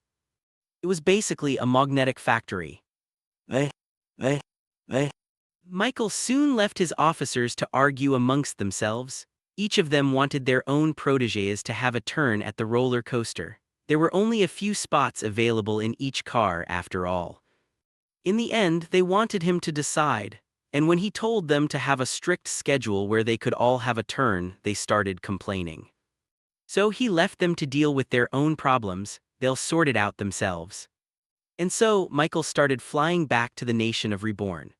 Speaker 1: It was basically a magnetic factory. Eh, eh, eh. Michael soon left his officers to argue amongst themselves. Each of them wanted their own protégés to have a turn at the roller coaster. There were only a few spots available in each car after all. In the end, they wanted him to decide, and when he told them to have a strict schedule where they could all have a turn, they started complaining. So he left them to deal with their own problems. They'll sort it out themselves. And so, Michael started flying back to the nation of Reborn.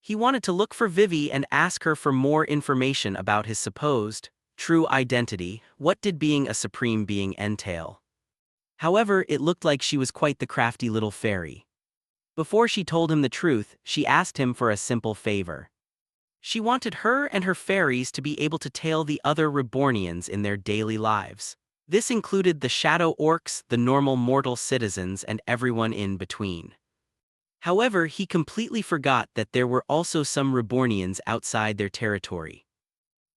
Speaker 1: He wanted to look for Vivi and ask her for more information about his supposed, true identity. What did being a supreme being entail? However, it looked like she was quite the crafty little fairy. Before she told him the truth, she asked him for a simple favor. She wanted her and her fairies to be able to tail the other Rebornians in their daily lives. This included the shadow orcs, the normal mortal citizens, and everyone in between. However, he completely forgot that there were also some Rebornians outside their territory.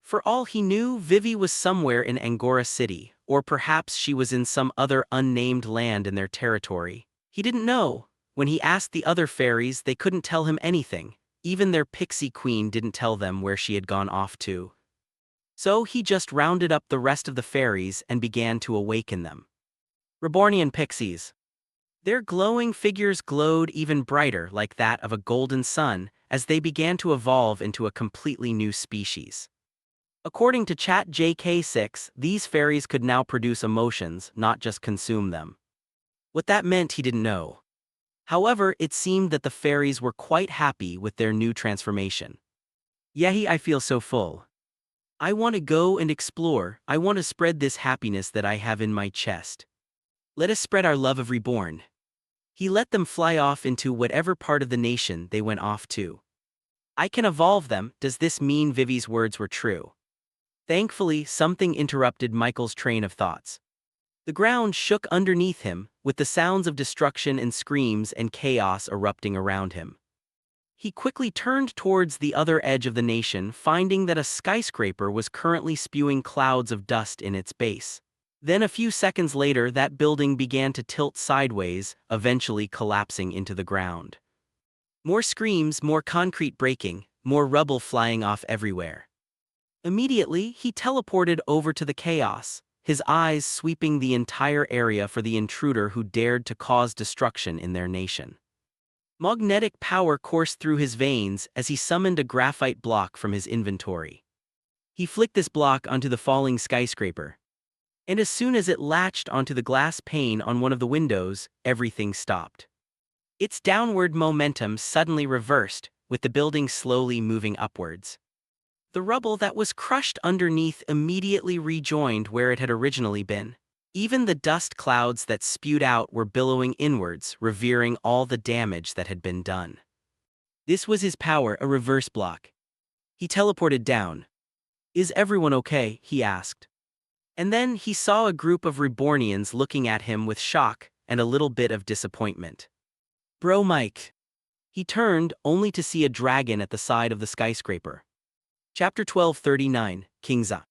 Speaker 1: For all he knew, Vivi was somewhere in Angora City, or perhaps she was in some other unnamed land in their territory. He didn't know. When he asked the other fairies, they couldn't tell him anything. Even their pixie queen didn't tell them where she had gone off to. So he just rounded up the rest of the fairies and began to awaken them. Rebornian pixies. Their glowing figures glowed even brighter, like that of a golden sun, as they began to evolve into a completely new species. According to ChatJK6, these fairies could now produce emotions, not just consume them. What that meant he didn't know. However, it seemed that the fairies were quite happy with their new transformation. Yahi, I feel so full. I want to go and explore. I want to spread this happiness that I have in my chest. Let us spread our love of Reborn. He let them fly off into whatever part of the nation they went off to. I can evolve them. Does this mean Vivi's words were true? Thankfully, something interrupted Michael's train of thoughts. The ground shook underneath him, with the sounds of destruction and screams and chaos erupting around him. He quickly turned towards the other edge of the nation, finding that a skyscraper was currently spewing clouds of dust in its base. Then a few seconds later, that building began to tilt sideways, eventually collapsing into the ground. More screams, more concrete breaking, more rubble flying off everywhere. Immediately, he teleported over to the chaos, his eyes sweeping the entire area for the intruder who dared to cause destruction in their nation. Magnetic power coursed through his veins as he summoned a graphite block from his inventory. He flicked this block onto the falling skyscraper. And as soon as it latched onto the glass pane on one of the windows, everything stopped. Its downward momentum suddenly reversed, with the building slowly moving upwards. The rubble that was crushed underneath immediately rejoined where it had originally been. Even the dust clouds that spewed out were billowing inwards, revealing all the damage that had been done. This was his power, a reverse block. He teleported down. "Is everyone okay?" he asked. And then he saw a group of Rebornians looking at him with shock and a little bit of disappointment. "Bro, Mike." He turned, only to see a dragon at the side of the skyscraper. Chapter 1239, Kingza.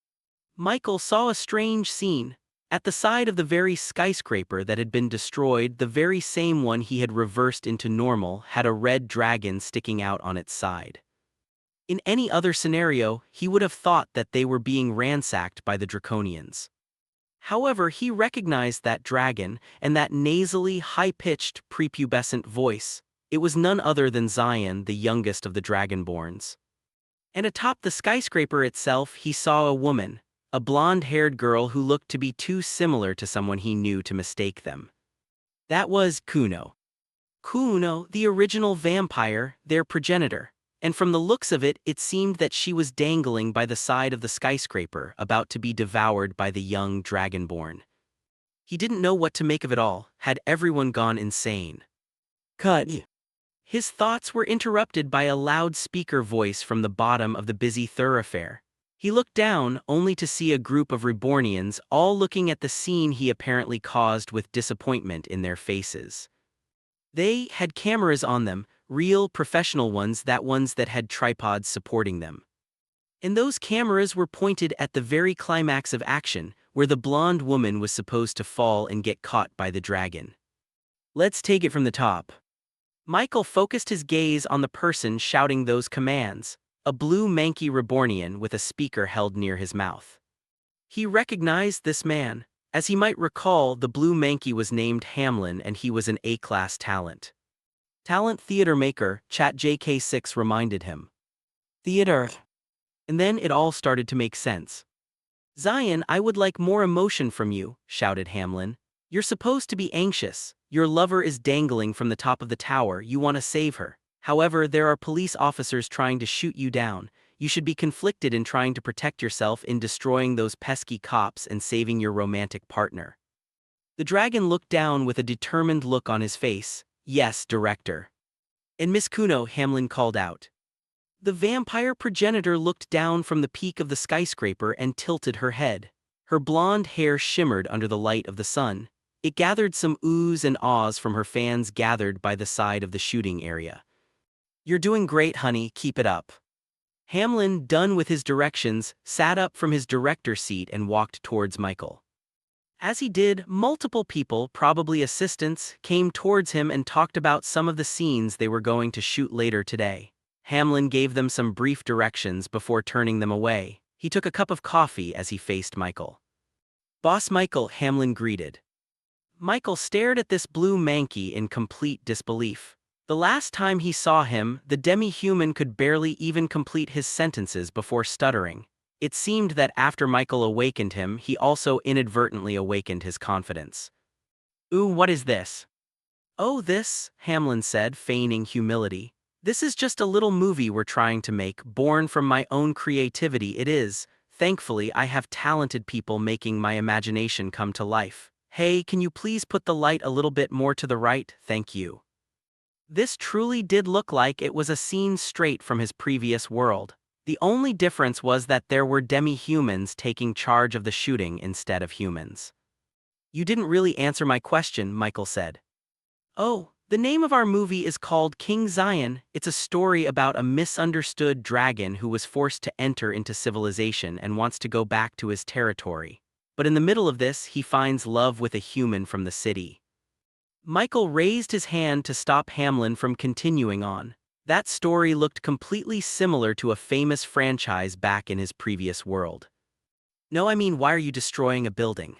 Speaker 1: Michael saw a strange scene. At the side of the very skyscraper that had been destroyed, the very same one he had reversed into normal had a red dragon sticking out on its side. In any other scenario, he would have thought that they were being ransacked by the Draconians. However, he recognized that dragon and that nasally, high-pitched, prepubescent voice. It was none other than Zion, the youngest of the Dragonborns. And atop the skyscraper itself, he saw a woman, a blonde-haired girl who looked to be too similar to someone he knew to mistake them. That was Kuno. Kuno, the original vampire, their progenitor. And from the looks of it, it seemed that she was dangling by the side of the skyscraper, about to be devoured by the young Dragonborn. He didn't know what to make of it all. Had everyone gone insane? Cut. His thoughts were interrupted by a loudspeaker voice from the bottom of the busy thoroughfare. He looked down, only to see a group of Rebornians all looking at the scene he apparently caused with disappointment in their faces. They had cameras on them, real professional ones that had tripods supporting them. And those cameras were pointed at the very climax of action, where the blonde woman was supposed to fall and get caught by the dragon. Let's take it from the top. Michael focused his gaze on the person shouting those commands, a blue manky Rebornian with a speaker held near his mouth. He recognized this man. As he might recall, the blue manky was named Hamlin and he was an A-class talent. Talent theater maker, Chat JK6 reminded him. Theater. And then it all started to make sense. Zion, I would like more emotion from you, shouted Hamlin. You're supposed to be anxious. Your lover is dangling from the top of the tower, you want to save her. However, there are police officers trying to shoot you down. You should be conflicted in trying to protect yourself in destroying those pesky cops and saving your romantic partner. The dragon looked down with a determined look on his face. Yes, director. And Miss Kuno, Hamlin called out. The vampire progenitor looked down from the peak of the skyscraper and tilted her head. Her blonde hair shimmered under the light of the sun. It gathered some oohs and ahs from her fans gathered by the side of the shooting area. You're doing great, honey, keep it up. Hamlin, done with his directions, sat up from his director seat and walked towards Michael. As he did, multiple people, probably assistants, came towards him and talked about some of the scenes they were going to shoot later today. Hamlin gave them some brief directions before turning them away. He took a cup of coffee as he faced Michael. Boss Michael, Hamlin greeted. Michael stared at this blue manky in complete disbelief. The last time he saw him, the demi-human could barely even complete his sentences before stuttering. It seemed that after Michael awakened him, he also inadvertently awakened his confidence. Ooh, what is this? Oh, this, Hamlin said, feigning humility. This is just a little movie we're trying to make, born from my own creativity it is. Thankfully, I have talented people making my imagination come to life. Hey, can you please put the light a little bit more to the right? Thank you. This truly did look like it was a scene straight from his previous world. The only difference was that there were demi-humans taking charge of the shooting instead of humans. You didn't really answer my question, Michael said. Oh, the name of our movie is called King Zion. It's a story about a misunderstood dragon who was forced to enter into civilization and wants to go back to his territory. But in the middle of this, he finds love with a human from the city. Michael raised his hand to stop Hamlin from continuing on. That story looked completely similar to a famous franchise back in his previous world. No, I mean, why are you destroying a building?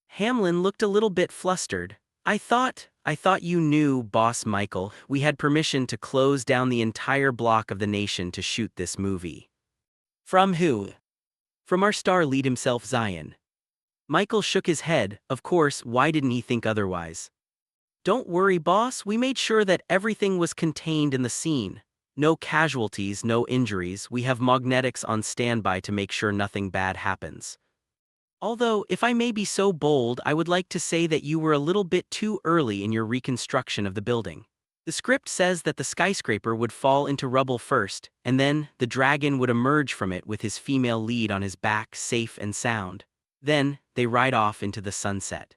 Speaker 1: Hamlin looked a little bit flustered. I thought you knew, Boss Michael, we had permission to close down the entire block of the nation to shoot this movie. From who? From our star lead himself, Zion. Michael shook his head. Of course, why didn't he think otherwise? Don't worry, boss, we made sure that everything was contained in the scene. No casualties, no injuries, we have magnetics on standby to make sure nothing bad happens. Although, if I may be so bold, I would like to say that you were a little bit too early in your reconstruction of the building. The script says that the skyscraper would fall into rubble first, and then the dragon would emerge from it with his female lead on his back, safe and sound. Then, they ride off into the sunset.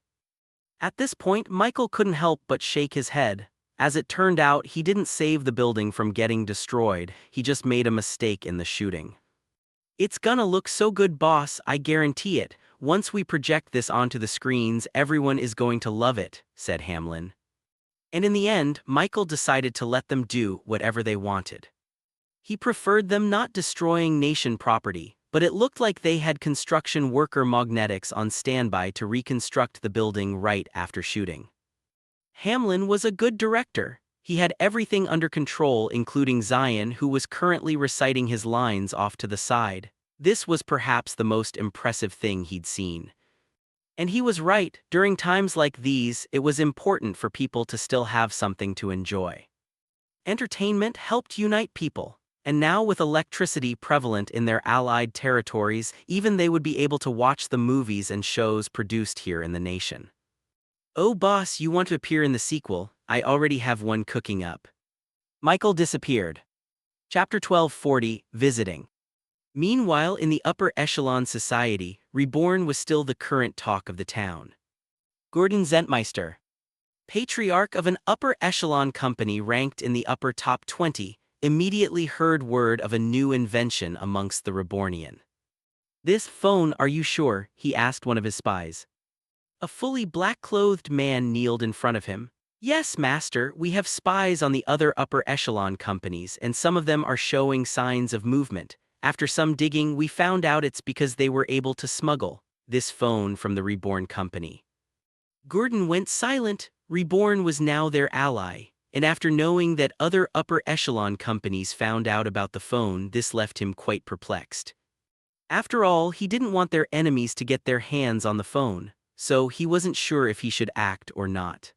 Speaker 1: At this point, Michael couldn't help but shake his head. As it turned out, he didn't save the building from getting destroyed, he just made a mistake in the shooting. It's gonna look so good, boss, I guarantee it. Once we project this onto the screens, everyone is going to love it, said Hamlin. And in the end, Michael decided to let them do whatever they wanted. He preferred them not destroying nation property, but it looked like they had construction worker magnetics on standby to reconstruct the building right after shooting. Hamlin was a good director. He had everything under control, including Zion, who was currently reciting his lines off to the side. This was perhaps the most impressive thing he'd seen. And he was right, during times like these, it was important for people to still have something to enjoy. Entertainment helped unite people. And now with electricity prevalent in their allied territories, even they would be able to watch the movies and shows produced here in the nation. Oh boss, you want to appear in the sequel? I already have one cooking up. Michael disappeared. Chapter 1240, Visiting. Meanwhile, in the upper echelon society, Reborn was still the current talk of the town. Gordon Zentmeister, patriarch of an upper echelon company ranked in the upper top 20, immediately heard word of a new invention amongst the Rebornian. "This phone, are you sure?" he asked one of his spies. A fully black-clothed man kneeled in front of him. "Yes, master, we have spies on the other upper echelon companies, and some of them are showing signs of movement. After some digging, we found out it's because they were able to smuggle this phone from the Reborn company." Gordon went silent. Reborn was now their ally, and after knowing that other upper echelon companies found out about the phone, this left him quite perplexed. After all, he didn't want their enemies to get their hands on the phone, so he wasn't sure if he should act or not.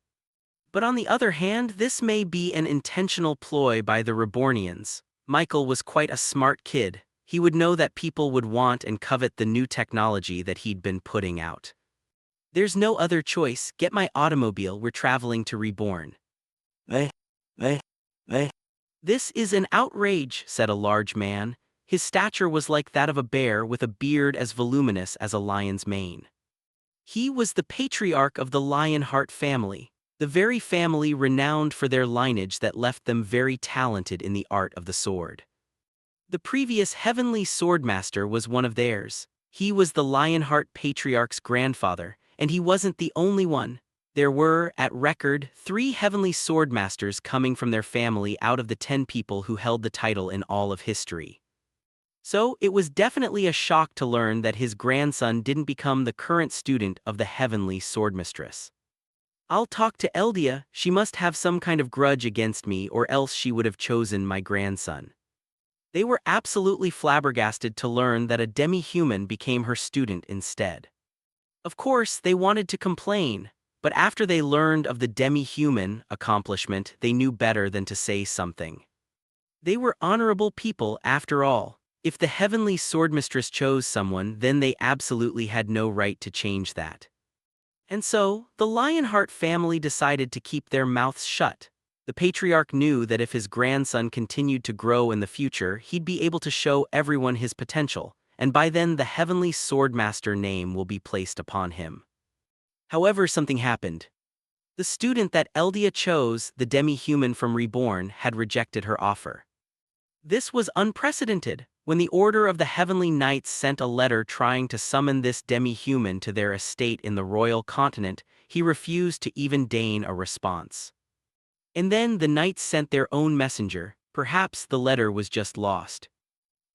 Speaker 1: But on the other hand, this may be an intentional ploy by the Rebornians. Michael was quite a smart kid. He would know that people would want and covet the new technology that he'd been putting out. "There's no other choice. Get my automobile, we're traveling to Reborn." "Eh, eh, eh." "This is an outrage," said a large man. His stature was like that of a bear with a beard as voluminous as a lion's mane. He was the patriarch of the Lionheart family, the very family renowned for their lineage that left them very talented in the art of the sword. The previous heavenly swordmaster was one of theirs. He was the Lionheart patriarch's grandfather, and he wasn't the only one. There were, at record, 3 heavenly swordmasters coming from their family out of the 10 people who held the title in all of history. So, it was definitely a shock to learn that his grandson didn't become the current student of the heavenly swordmistress. "I'll talk to Eldia, she must have some kind of grudge against me, or else she would have chosen my grandson." They were absolutely flabbergasted to learn that a demi-human became her student instead. Of course, they wanted to complain, but after they learned of the demi-human accomplishment, they knew better than to say something. They were honorable people after all. If the heavenly swordmistress chose someone, then they absolutely had no right to change that. And so, the Lionheart family decided to keep their mouths shut. The patriarch knew that if his grandson continued to grow in the future, he'd be able to show everyone his potential, and by then the heavenly swordmaster name will be placed upon him. However, something happened. The student that Eldia chose, the demi-human from Reborn, had rejected her offer. This was unprecedented. When the Order of the Heavenly Knights sent a letter trying to summon this demi-human to their estate in the royal continent, he refused to even deign a response. And then the knights sent their own messenger. Perhaps the letter was just lost.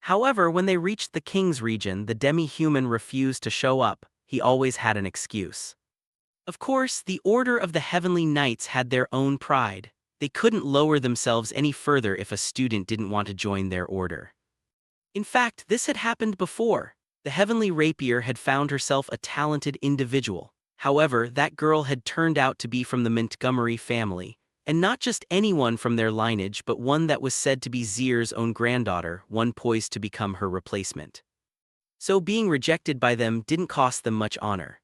Speaker 1: However, when they reached the king's region, the demi-human refused to show up. He always had an excuse. Of course, the Order of the Heavenly Knights had their own pride. They couldn't lower themselves any further if a student didn't want to join their order. In fact, this had happened before. The Heavenly Rapier had found herself a talented individual. However, that girl had turned out to be from the Montgomery family, and not just anyone from their lineage, but one that was said to be Zier's own granddaughter, one poised to become her replacement. So being rejected by them didn't cost them much honor.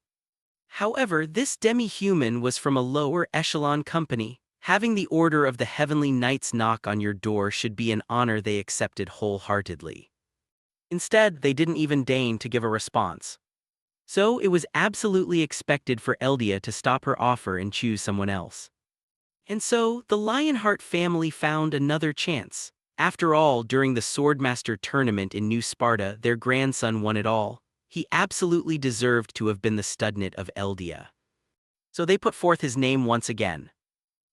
Speaker 1: However, this demi-human was from a lower echelon company. Having the Order of the Heavenly Knights knock on your door should be an honor they accepted wholeheartedly. Instead, they didn't even deign to give a response. So it was absolutely expected for Eldia to stop her offer and choose someone else. And so, the Lionheart family found another chance. After all, during the Swordmaster tournament in New Sparta, their grandson won it all. He absolutely deserved to have been the student of Eldia. So they put forth his name once again.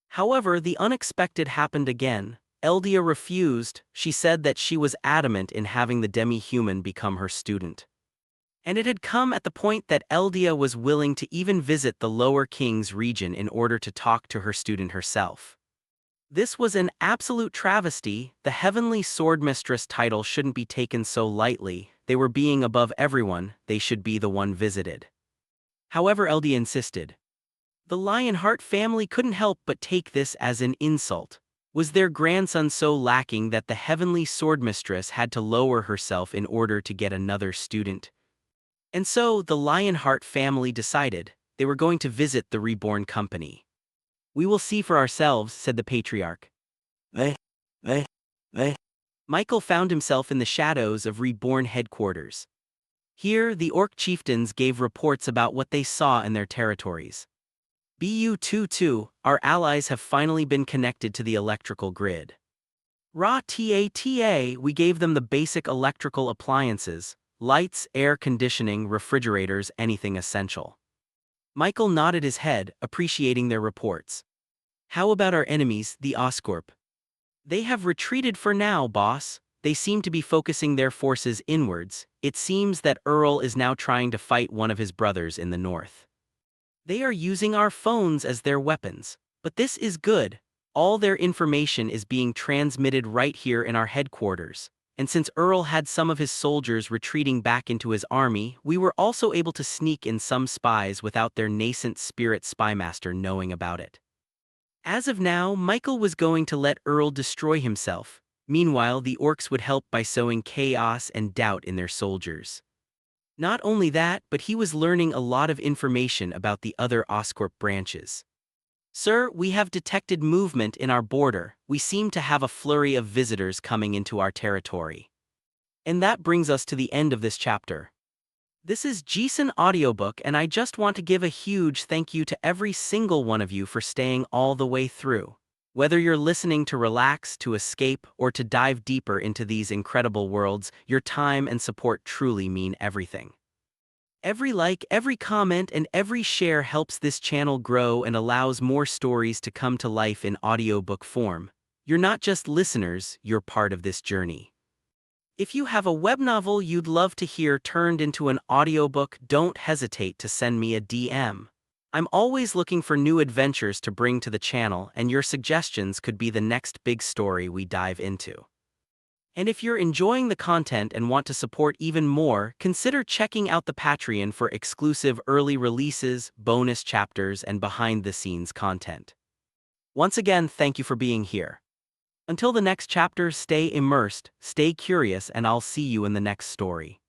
Speaker 1: However, the unexpected happened again. Eldia refused. She said that she was adamant in having the demi-human become her student. And it had come at the point that Eldia was willing to even visit the Lower King's region in order to talk to her student herself. This was an absolute travesty. The Heavenly Swordmistress title shouldn't be taken so lightly. They were being above everyone, they should be the one visited. However, Eldia insisted. The Lionheart family couldn't help but take this as an insult. Was their grandson so lacking that the Heavenly Swordmistress had to lower herself in order to get another student? And so the Lionheart family decided they were going to visit the Reborn company. We will see for ourselves, said the patriarch.
Speaker 2: They, they.
Speaker 1: Michael found himself in the shadows of Reborn headquarters. Here, the orc chieftains gave reports about what they saw in their territories. BU-22, our allies have finally been connected to the electrical grid. Ra-ta-ta, we gave them the basic electrical appliances, lights, air conditioning, refrigerators, anything essential. Michael nodded his head, appreciating their reports. How about our enemies, the Oscorp? They have retreated for now, boss. They seem to be focusing their forces inwards. It seems that Earl is now trying to fight one of his brothers in the north. They are using our phones as their weapons. But this is good. All their information is being transmitted right here in our headquarters. And since Earl had some of his soldiers retreating back into his army, we were also able to sneak in some spies without their nascent spirit spymaster knowing about it. As of now, Michael was going to let Earl destroy himself. Meanwhile, the orcs would help by sowing chaos and doubt in their soldiers. Not only that, but he was learning a lot of information about the other Oscorp branches. Sir, we have detected movement in our border. We seem to have a flurry of visitors coming into our territory. And that brings us to the end of this chapter. This is Jason Audiobook, and I just want to give a huge thank you to every single one of you for staying all the way through. Whether you're listening to relax, to escape, or to dive deeper into these incredible worlds, your time and support truly mean everything. Every like, every comment, and every share helps this channel grow and allows more stories to come to life in audiobook form. You're not just listeners, you're part of this journey. If you have a web novel you'd love to hear turned into an audiobook, don't hesitate to send me a DM. I'm always looking for new adventures to bring to the channel, and your suggestions could be the next big story we dive into. And if you're enjoying the content and want to support even more, consider checking out the Patreon for exclusive early releases, bonus chapters, and behind-the-scenes content. Once again, thank you for being here. Until the next chapter, stay immersed, stay curious, and I'll see you in the next story.